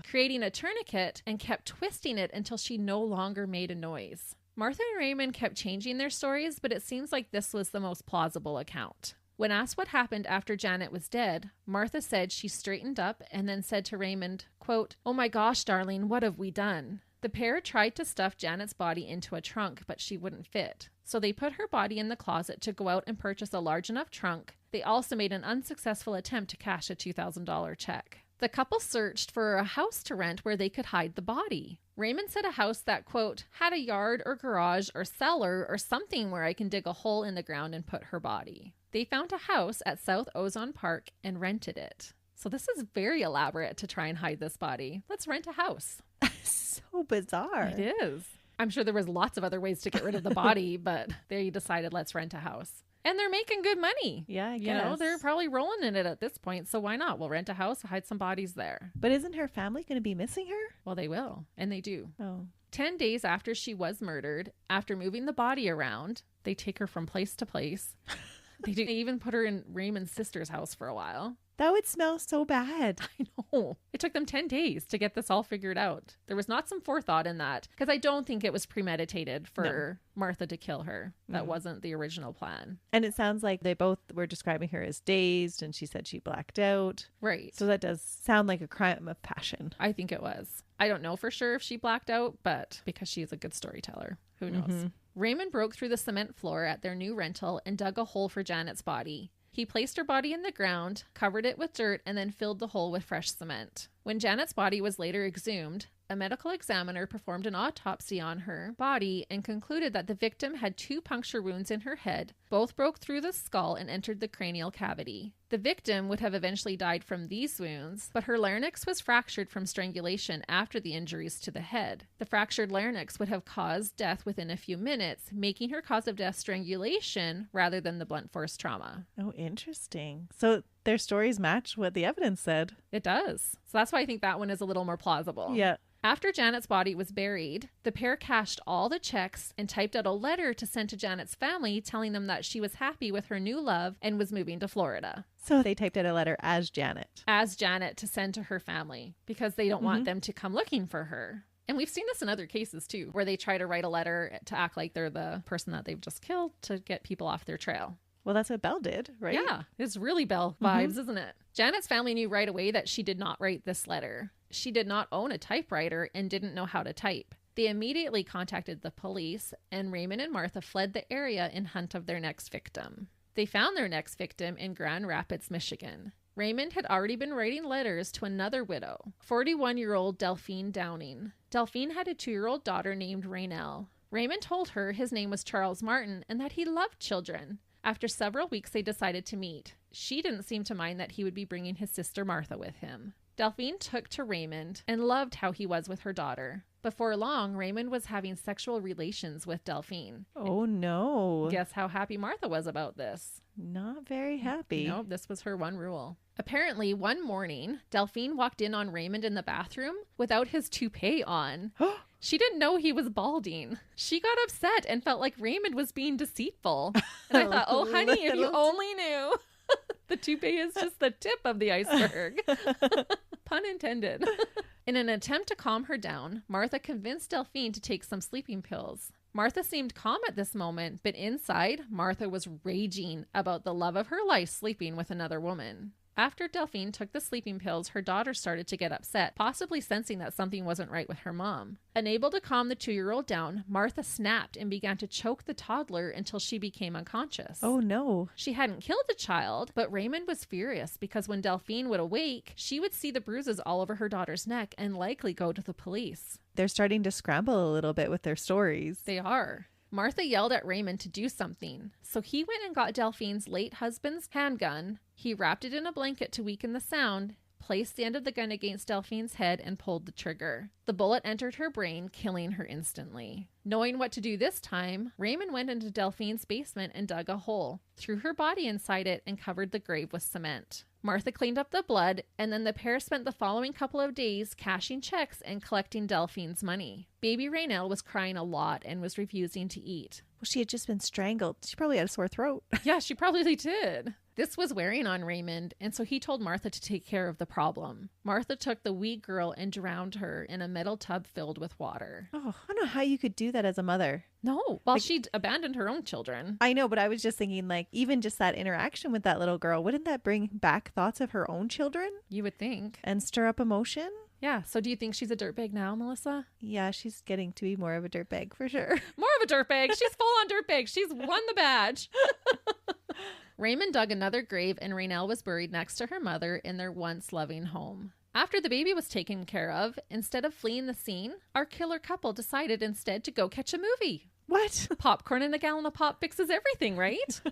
Speaker 1: creating a tourniquet, and kept twisting it until she no longer made a noise. Martha and Raymond kept changing their stories, but it seems like this was the most plausible account. When asked what happened after Janet was dead, Martha said she straightened up and then said to Raymond, quote, "Oh my gosh, darling, what have we done?" The pair tried to stuff Janet's body into a trunk, but she wouldn't fit. So they put her body in the closet to go out and purchase a large enough trunk. They also made an unsuccessful attempt to cash a $2,000 check. The couple searched for a house to rent where they could hide the body. Raymond said a house that, quote, had a yard or garage or cellar or something where I can dig a hole in the ground and put her body. They found a house at South Ozone Park and rented it. So this is very elaborate to try and hide this body. Let's rent a house.
Speaker 2: So bizarre.
Speaker 1: It is. I'm sure there was lots of other ways to get rid of the body, but they decided let's rent a house. And they're making good money.
Speaker 2: Yeah, I guess.
Speaker 1: You know, they're probably rolling in it at this point, so why not? We'll rent a house, hide some bodies there.
Speaker 2: But isn't her family going to be missing her?
Speaker 1: Well, they will, and they do.
Speaker 2: Oh.
Speaker 1: 10 days after she was murdered, after moving the body around, they take her from place to place. They even put her in Raymond's sister's house for a while.
Speaker 2: That would smell so bad.
Speaker 1: I know. It took them 10 days to get this all figured out. There was not some forethought in that, because I don't think it was premeditated for Martha to kill her. That wasn't the original plan.
Speaker 2: And it sounds like they both were describing her as dazed, and she said she blacked out.
Speaker 1: Right.
Speaker 2: So that does sound like a crime of passion.
Speaker 1: I think it was. I don't know for sure if she blacked out, but because she's a good storyteller, who knows? Raymond broke through the cement floor at their new rental and dug a hole for Janet's body. He placed her body in the ground, covered it with dirt, and then filled the hole with fresh cement. When Janet's body was later exhumed, a medical examiner performed an autopsy on her body and concluded that the victim had 2 puncture wounds in her head. Both broke through the skull and entered the cranial cavity. The victim would have eventually died from these wounds, but her larynx was fractured from strangulation after the injuries to the head. The fractured larynx would have caused death within a few minutes, making her cause of death strangulation rather than the blunt force trauma.
Speaker 2: Oh, interesting. So their stories match what the evidence said.
Speaker 1: It does. So that's why I think that one is a little more plausible.
Speaker 2: Yeah.
Speaker 1: After Janet's body was buried, the pair cashed all the checks and typed out a letter to send to Janet's family telling them that that she was happy with her new love and was moving to Florida.
Speaker 2: So they typed out a letter as Janet.
Speaker 1: As Janet to send to her family because they don't want them to come looking for her. And we've seen this in other cases too, where they try to write a letter to act like they're the person that they've just killed to get people off their trail.
Speaker 2: Well, that's what Belle did, right?
Speaker 1: Yeah, it's really Belle vibes, isn't it? Janet's family knew right away that she did not write this letter. She did not own a typewriter and didn't know how to type. They immediately contacted the police, and Raymond and Martha fled the area in hunt of their next victim. They found their next victim in Grand Rapids, Michigan. Raymond had already been writing letters to another widow, 41-year-old Delphine Downing. Delphine had a 2-year-old daughter named Raynell. Raymond told her his name was Charles Martin and that he loved children. After several weeks, they decided to meet. She didn't seem to mind that he would be bringing his sister Martha with him. Delphine took to Raymond and loved how he was with her daughter. Before long, Raymond was having sexual relations with Delphine.
Speaker 2: Oh, no.
Speaker 1: Guess how happy Martha was about this?
Speaker 2: Not very happy.
Speaker 1: No, this was her one rule. Apparently, one morning, Delphine walked in on Raymond in the bathroom without his toupee on. She didn't know he was balding. She got upset and felt like Raymond was being deceitful. And I thought, oh, honey, if you only knew. The toupee is just the tip of the iceberg. Pun intended. In an attempt to calm her down, Martha convinced Delphine to take some sleeping pills. Martha seemed calm at this moment, but inside, Martha was raging about the love of her life sleeping with another woman. After Delphine took the sleeping pills, her daughter started to get upset, possibly sensing that something wasn't right with her mom. Unable to calm the 2-year-old down, Martha snapped and began to choke the toddler until she became unconscious.
Speaker 2: Oh, no.
Speaker 1: She hadn't killed the child, but Raymond was furious because when Delphine would awake, she would see the bruises all over her daughter's neck and likely go to the police.
Speaker 2: They're starting to scramble a little bit with their stories.
Speaker 1: They are. Martha yelled at Raymond to do something, so he went and got Delphine's late husband's handgun. He wrapped it in a blanket to weaken the sound, placed the end of the gun against Delphine's head, and pulled the trigger. The bullet entered her brain, killing her instantly. Knowing what to do this time, Raymond went into Delphine's basement and dug a hole, threw her body inside it, and covered the grave with cement. Martha cleaned up the blood, and then the pair spent the following couple of days cashing checks and collecting Delphine's money. Baby Raynell was crying a lot and was refusing to eat.
Speaker 2: Well, she had just been strangled. She probably had a sore throat.
Speaker 1: Yeah, she probably did. This was wearing on Raymond, and so he told Martha to take care of the problem. Martha took the wee girl and drowned her in a metal tub filled with water.
Speaker 2: Oh, I don't know how you could do that as a mother.
Speaker 1: No, well, she'd abandoned her own children.
Speaker 2: I know, but I was just thinking, like, even just that interaction with that little girl, wouldn't that bring back thoughts of her own children?
Speaker 1: You would think.
Speaker 2: And stir up emotion?
Speaker 1: Yeah, so do you think she's a dirtbag now, Melissa?
Speaker 2: Yeah, she's getting to be more of a dirtbag for sure.
Speaker 1: More of a dirtbag. She's full on dirtbag. She's won the badge. Raymond dug another grave and Raynell was buried next to her mother in their once loving home. After the baby was taken care of, instead of fleeing the scene, our killer couple decided instead to go catch a movie.
Speaker 2: What?
Speaker 1: Popcorn and a gallon of pop fixes everything, right?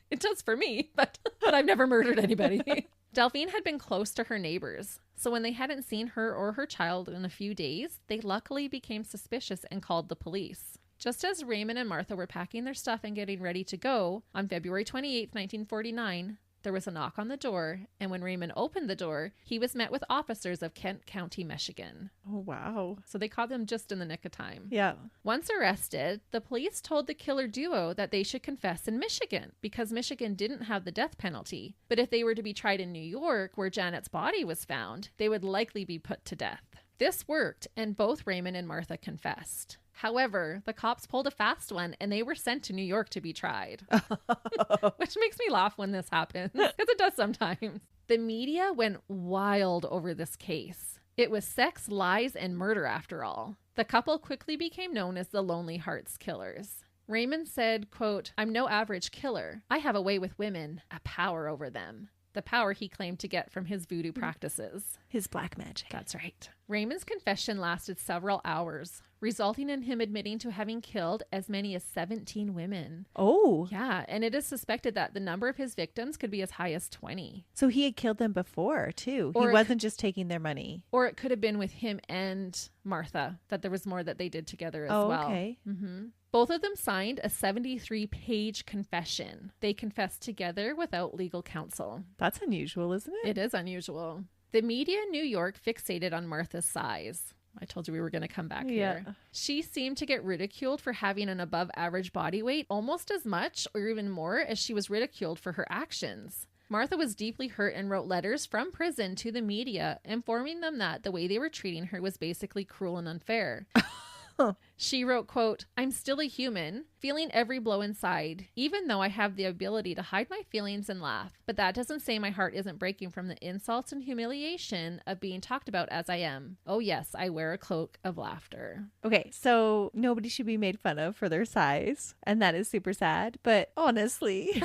Speaker 1: It does for me, but I've never murdered anybody. Delphine had been close to her neighbors, so when they hadn't seen her or her child in a few days, they luckily became suspicious and called the police. Just as Raymond and Martha were packing their stuff and getting ready to go, on February 28, 1949, there was a knock on the door, and when Raymond opened the door, he was met with officers of Kent County, Michigan.
Speaker 2: Oh, wow.
Speaker 1: So they caught them just in the nick of time.
Speaker 2: Yeah.
Speaker 1: Once arrested, the police told the killer duo that they should confess in Michigan because Michigan didn't have the death penalty. But if they were to be tried in New York, where Janet's body was found, they would likely be put to death. This worked, and both Raymond and Martha confessed. However, the cops pulled a fast one and they were sent to New York to be tried. Which makes me laugh when this happens, because it does sometimes. The media went wild over this case. It was sex, lies, and murder after all. The couple quickly became known as the Lonely Hearts Killers. Raymond said, quote, "I'm no average killer. I have a way with women, a power over them." The power he claimed to get from his voodoo practices.
Speaker 2: His black magic.
Speaker 1: That's right. Raymond's confession lasted several hours, resulting in him admitting to having killed as many as 17 women.
Speaker 2: Oh.
Speaker 1: Yeah, and it is suspected that the number of his victims could be as high as 20.
Speaker 2: So he had killed them before, too. He wasn't just taking their money.
Speaker 1: Or it could have been with him and Martha, that there was more that they did together as well.
Speaker 2: Okay.
Speaker 1: Mm-hmm. Both of them signed a 73-page confession. They confessed together without legal counsel.
Speaker 2: That's unusual, isn't it?
Speaker 1: It is unusual. The media in New York fixated on Martha's size. I told you we were going to come back here. She seemed to get ridiculed for having an above average body weight almost as much or even more as she was ridiculed for her actions. Martha was deeply hurt and wrote letters from prison to the media, informing them that the way they were treating her was basically cruel and unfair. She wrote, quote, "I'm still a human, feeling every blow inside, even though I have the ability to hide my feelings and laugh. But that doesn't say my heart isn't breaking from the insults and humiliation of being talked about as I am. Oh yes, I wear a cloak of laughter."
Speaker 2: Okay, so nobody should be made fun of for their size, and that is super sad. But honestly,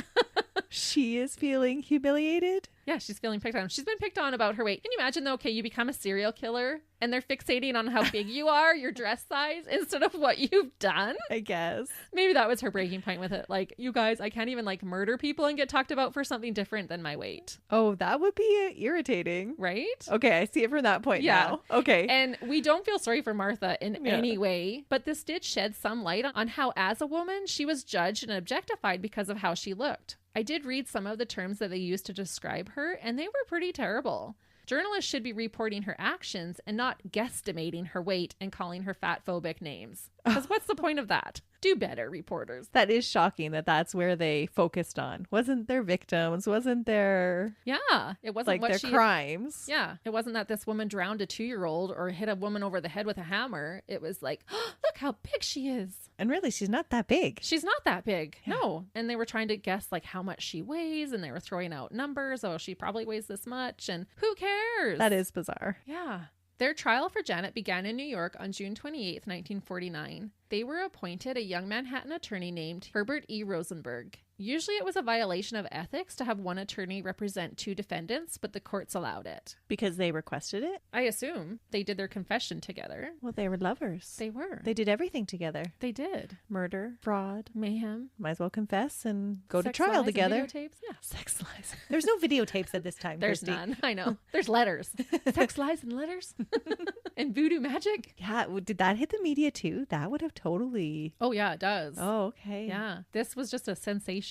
Speaker 2: she is feeling humiliated.
Speaker 1: Yeah, she's feeling picked on. She's been picked on about her weight. Can you imagine though, okay, you become a serial killer and they're fixating on how big you are, your dress size, instead of what you've done?
Speaker 2: I guess.
Speaker 1: Maybe that was her breaking point with it. Like, you guys, I can't even like murder people and get talked about for something different than my weight.
Speaker 2: Oh, that would be irritating.
Speaker 1: Right?
Speaker 2: Okay, I see it from that point now. Okay.
Speaker 1: And we don't feel sorry for Martha in any way, but this did shed some light on how as a woman, she was judged and objectified because of how she looked. I did read some of the terms that they used to describe her, and they were pretty terrible. Journalists should be reporting her actions and not guesstimating her weight and calling her fat-phobic names. Because what's the point of that? Do better, reporters.
Speaker 2: That is shocking that that's where they focused on. Wasn't their victims? Wasn't their...
Speaker 1: Yeah. It wasn't
Speaker 2: like
Speaker 1: what
Speaker 2: their crimes.
Speaker 1: Yeah. It wasn't that this woman drowned a 2-year-old or hit a woman over the head with a hammer. It was like, oh, look how big she is.
Speaker 2: And really, she's not that big.
Speaker 1: She's not that big. Yeah. No. And they were trying to guess like how much she weighs, and they were throwing out numbers. Oh, she probably weighs this much. And who cares?
Speaker 2: That is bizarre.
Speaker 1: Yeah. Their trial for Janet began in New York on June 28, 1949. They were appointed a young Manhattan attorney named Herbert E. Rosenberg. Usually it was a violation of ethics to have one attorney represent 2 defendants, but the courts allowed it.
Speaker 2: Because they requested it?
Speaker 1: I assume. They did their confession together.
Speaker 2: Well, they were lovers.
Speaker 1: They were.
Speaker 2: They did everything together.
Speaker 1: They did.
Speaker 2: Murder, fraud,
Speaker 1: mayhem.
Speaker 2: Might as well confess and go
Speaker 1: Sex
Speaker 2: to trial
Speaker 1: lies
Speaker 2: together.
Speaker 1: And videotapes? Yeah.
Speaker 2: Sex lies. There's no videotapes at this time,
Speaker 1: There's
Speaker 2: Christy.
Speaker 1: none. I know. There's letters. Sex lies and letters. And voodoo magic.
Speaker 2: Yeah. Did that hit the media too? That would have totally...
Speaker 1: Oh, yeah, it does.
Speaker 2: Oh, okay.
Speaker 1: Yeah. This was just a sensation.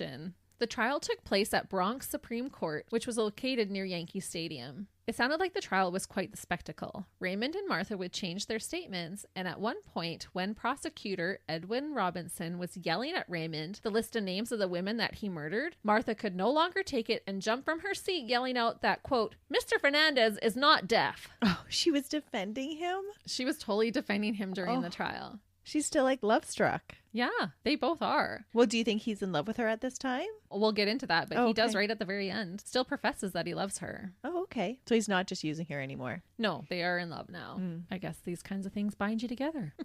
Speaker 1: The trial took place at Bronx Supreme Court, which was located near Yankee Stadium. It sounded like the trial was quite the spectacle. Raymond and Martha would change their statements, and at one point, when prosecutor Edwin Robinson was yelling at Raymond the list of names of the women that he murdered, Martha could no longer take it and jumped from her seat yelling out that, quote, "Mr. Fernandez is not deaf."
Speaker 2: Oh, she was defending him?
Speaker 1: She was totally defending him during the trial.
Speaker 2: She's still like love struck.
Speaker 1: Yeah, they both are.
Speaker 2: Well, do you think he's in love with her at this time?
Speaker 1: We'll get into that, but he does right at the very end. Still professes that he loves her.
Speaker 2: Oh, okay. So he's not just using her anymore.
Speaker 1: No, they are in love now. I guess these kinds of things bind you together.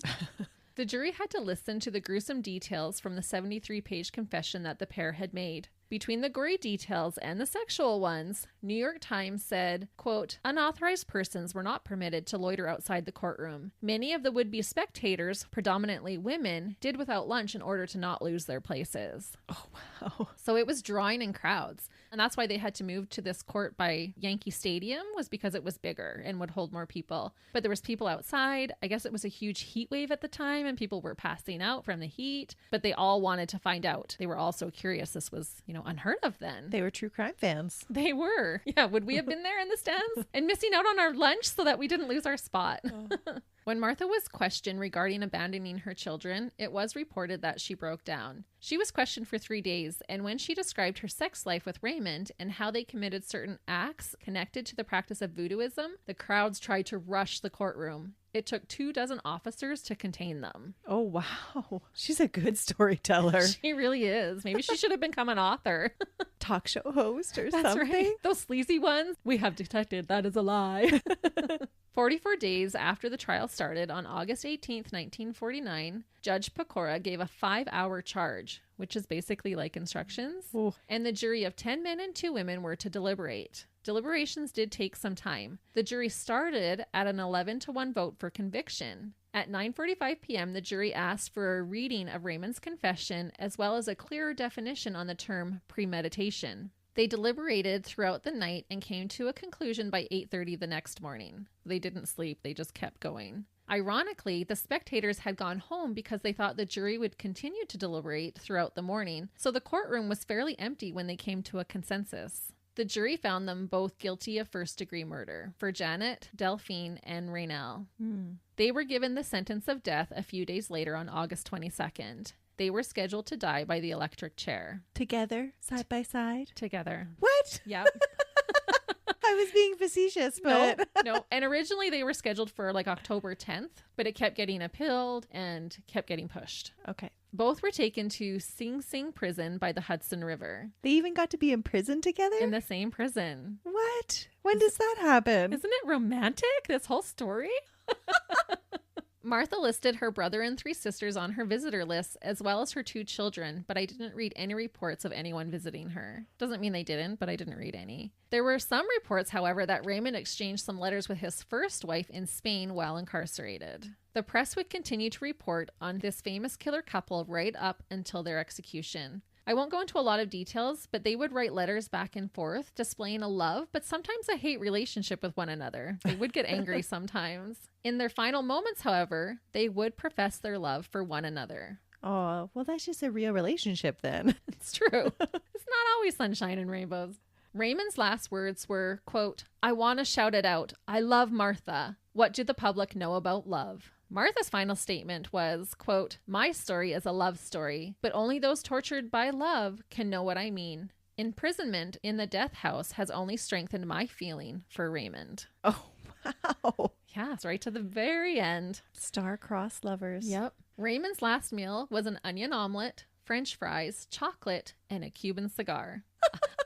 Speaker 1: The jury had to listen to the gruesome details from the 73-page confession that the pair had made. Between the gory details and the sexual ones, New York Times said, quote, "Unauthorized persons were not permitted to loiter outside the courtroom. Many of the would-be spectators, predominantly women, did without lunch in order to not lose their places."
Speaker 2: Oh, wow.
Speaker 1: So it was drawing in crowds. And that's why they had to move to this court by Yankee Stadium, was because it was bigger and would hold more people. But there was people outside. I guess it was a huge heat wave at the time and people were passing out from the heat. But they all wanted to find out. They were all so curious. This was, unheard of then.
Speaker 2: They were true crime fans.
Speaker 1: They were. Yeah. Would we have been there in the stands and missing out on our lunch so that we didn't lose our spot? Oh. When Martha was questioned regarding abandoning her children, it was reported that she broke down. She was questioned for 3 days, and when she described her sex life with Raymond and how they committed certain acts connected to the practice of voodooism, the crowds tried to rush the courtroom. It took 24 officers to contain them.
Speaker 2: Oh, wow. She's a good storyteller.
Speaker 1: She really is. Maybe she should have become an author.
Speaker 2: Talk show host or
Speaker 1: That's
Speaker 2: something.
Speaker 1: Right. Those sleazy ones. We have detected that is a lie. 44 days after the trial started, on August 18th, 1949, Judge Pecora gave a 5-hour charge, which is basically like instructions.
Speaker 2: Ooh.
Speaker 1: And the jury of 10 men and 2 women were to deliberate. Deliberations did take some time. The jury started at an 11-1 vote for conviction. At 9:45 p.m., the jury asked for a reading of Raymond's confession, as well as a clearer definition on the term premeditation. They deliberated throughout the night and came to a conclusion by 8:30 the next morning. They didn't sleep, they just kept going. Ironically, the spectators had gone home because they thought the jury would continue to deliberate throughout the morning, so the courtroom was fairly empty when they came to a consensus. The jury found them both guilty of first-degree murder for Janet, Delphine, and Raynell. They were given the sentence of death a few days later on August 22nd. They were scheduled to die by the electric chair.
Speaker 2: Together? Side by side?
Speaker 1: Together.
Speaker 2: What?
Speaker 1: Yep.
Speaker 2: I was being facetious, but...
Speaker 1: No. And originally they were scheduled for like October 10th, but it kept getting appealed and kept getting pushed.
Speaker 2: Okay.
Speaker 1: Both were taken to Sing Sing prison by the Hudson River.
Speaker 2: They even got to be in prison together?
Speaker 1: In the same prison.
Speaker 2: What? When does that happen?
Speaker 1: Isn't it romantic, this whole story? Martha listed her brother and 3 sisters on her visitor list, as well as her 2 children, but I didn't read any reports of anyone visiting her. Doesn't mean they didn't, but I didn't read any. There were some reports, however, that Raymond exchanged some letters with his first wife in Spain while incarcerated. The press would continue to report on this famous killer couple right up until their execution. I won't go into a lot of details, but they would write letters back and forth, displaying a love, but sometimes a hate relationship with one another. They would get angry sometimes. In their final moments, however, they would profess their love for one another.
Speaker 2: Oh, well, that's just a real relationship then.
Speaker 1: It's true. It's not always sunshine and rainbows. Raymond's last words were, quote, "I want to shout it out. I love Martha. What do the public know about love?" Martha's final statement was, quote, "My story is a love story, but only those tortured by love can know what I mean. Imprisonment in the death house has only strengthened my feeling for Raymond."
Speaker 2: Oh, wow.
Speaker 1: Yeah, it's right to the very end.
Speaker 2: Star-crossed lovers.
Speaker 1: Yep. Raymond's last meal was an onion omelet, French fries, chocolate, and a Cuban cigar.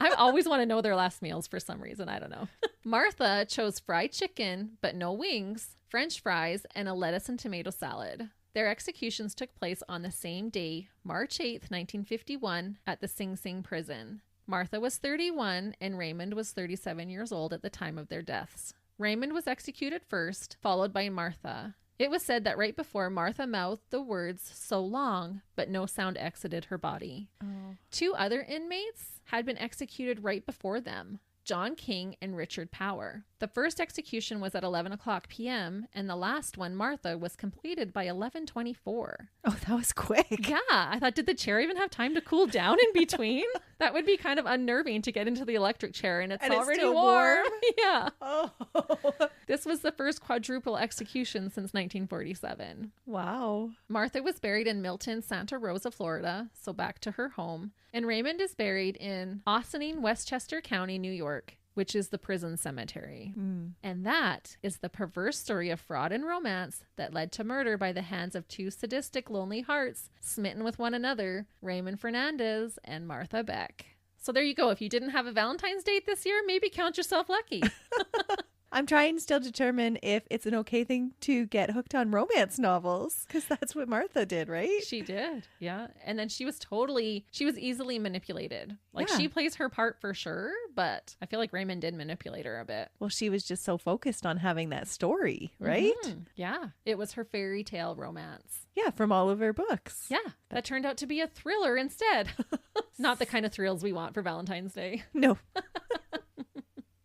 Speaker 1: I always want to know their last meals for some reason. I don't know. Martha chose fried chicken, but no wings, French fries, and a lettuce and tomato salad. Their executions took place on the same day, March 8th, 1951, at the Sing Sing prison. Martha was 31 and Raymond was 37 years old at the time of their deaths. Raymond was executed first, followed by Martha. It was said that right before Martha mouthed the words, "so long," but no sound exited her body.
Speaker 2: Oh.
Speaker 1: 2 other inmates had been executed right before them, John King and Richard Power. The first execution was at 11 o'clock p.m., and the last one, Martha, was completed by 11:24.
Speaker 2: Oh, that was quick.
Speaker 1: Yeah, I thought, did the chair even have time to cool down in between? That would be kind of unnerving to get into the electric chair and it's already
Speaker 2: still
Speaker 1: warm. Yeah.
Speaker 2: Oh.
Speaker 1: This was the first quadruple execution since 1947.
Speaker 2: Wow.
Speaker 1: Martha was buried in Milton, Santa Rosa, Florida, so back to her home. And Raymond is buried in Ossining, Westchester County, New York, which is the prison cemetery. And that is the perverse story of fraud and romance that led to murder by the hands of 2 sadistic, lonely hearts smitten with one another, Raymond Fernandez and Martha Beck. So there you go. If you didn't have a Valentine's date this year, maybe count yourself lucky.
Speaker 2: I'm trying to still determine if it's an okay thing to get hooked on romance novels, because that's what Martha did, right?
Speaker 1: She did, yeah. And then she was easily manipulated. Like,
Speaker 2: Yeah.
Speaker 1: she plays her part for sure, but I feel like Raymond did manipulate her a bit.
Speaker 2: Well, she was just so focused on having that story, right?
Speaker 1: Mhm. Yeah, it was her fairy tale romance.
Speaker 2: Yeah, from all of her books.
Speaker 1: Yeah, that turned out to be a thriller instead. Not the kind of thrills we want for Valentine's Day.
Speaker 2: No.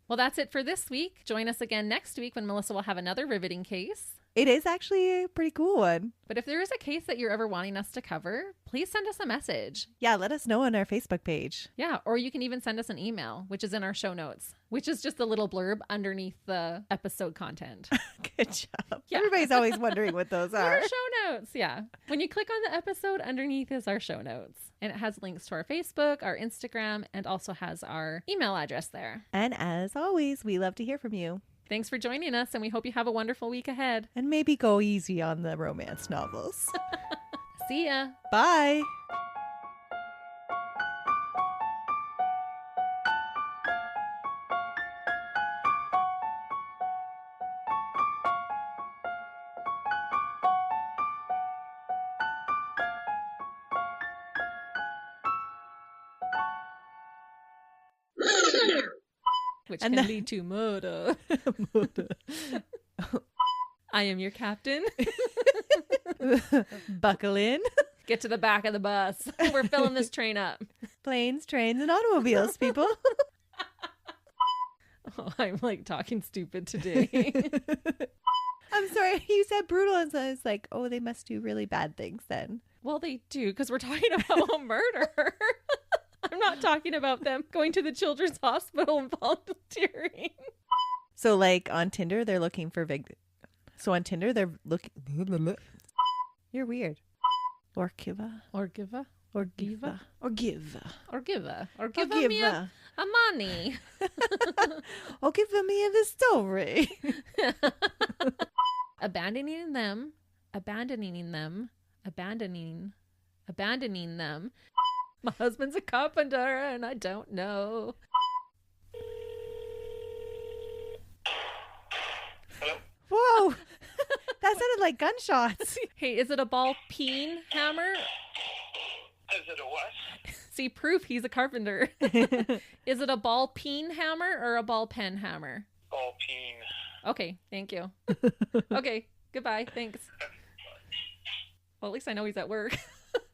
Speaker 1: Well, that's it for this week. Join us again next week when Melissa will have another riveting case.
Speaker 2: It is actually a pretty cool one.
Speaker 1: But if there is a case that you're ever wanting us to cover, please send us a message.
Speaker 2: Yeah, let us know on our Facebook page.
Speaker 1: Yeah, or you can even send us an email, which is in our show notes, which is just a little blurb underneath the episode content.
Speaker 2: Good job.
Speaker 1: Yeah.
Speaker 2: Everybody's always wondering what those are.
Speaker 1: Our show notes, yeah. When you click on the episode, underneath is our show notes. And it has links to our Facebook, our Instagram, and also has our email address there.
Speaker 2: And as always, we love to hear from you.
Speaker 1: Thanks for joining us, and we hope you have a wonderful week ahead.
Speaker 2: And maybe go easy on the romance novels.
Speaker 1: See ya.
Speaker 2: Bye.
Speaker 1: Which
Speaker 2: And
Speaker 1: can
Speaker 2: then-
Speaker 1: lead to murder. I am your captain.
Speaker 2: Buckle in.
Speaker 1: Get to the back of the bus. We're filling this train up.
Speaker 2: Planes, trains, and automobiles, people.
Speaker 1: Oh, I'm like talking stupid today.
Speaker 2: I'm sorry. You said brutal, and so I was like, oh, they must do really bad things then.
Speaker 1: Well, they do, because we're talking about murder. I'm not talking about them going to the children's hospital and volunteering.
Speaker 2: So like on Tinder, they're looking for So on Tinder, they're looking. You're weird. Orgiva.
Speaker 1: Me a money.
Speaker 2: Or give me the story.
Speaker 1: Abandoning them. My husband's a carpenter and I don't know.
Speaker 3: Hello?
Speaker 2: Whoa. That sounded like gunshots.
Speaker 1: Hey, is it a ball peen hammer?
Speaker 3: Is it a what?
Speaker 1: See, proof he's a carpenter. Is it a ball peen hammer or a ball pen hammer?
Speaker 3: Ball peen.
Speaker 1: Okay, thank you. Okay, goodbye. Thanks. Well, at least I know he's at work.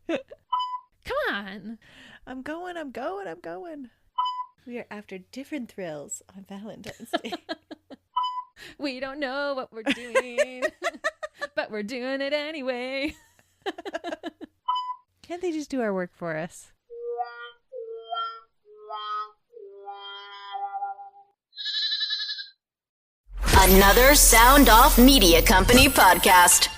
Speaker 1: Come on.
Speaker 2: I'm going. We are after different thrills on Valentine's Day.
Speaker 1: We don't know what we're doing, but we're doing it anyway.
Speaker 2: Can't they just do our work for us?
Speaker 4: Another Sound Off Media Company podcast.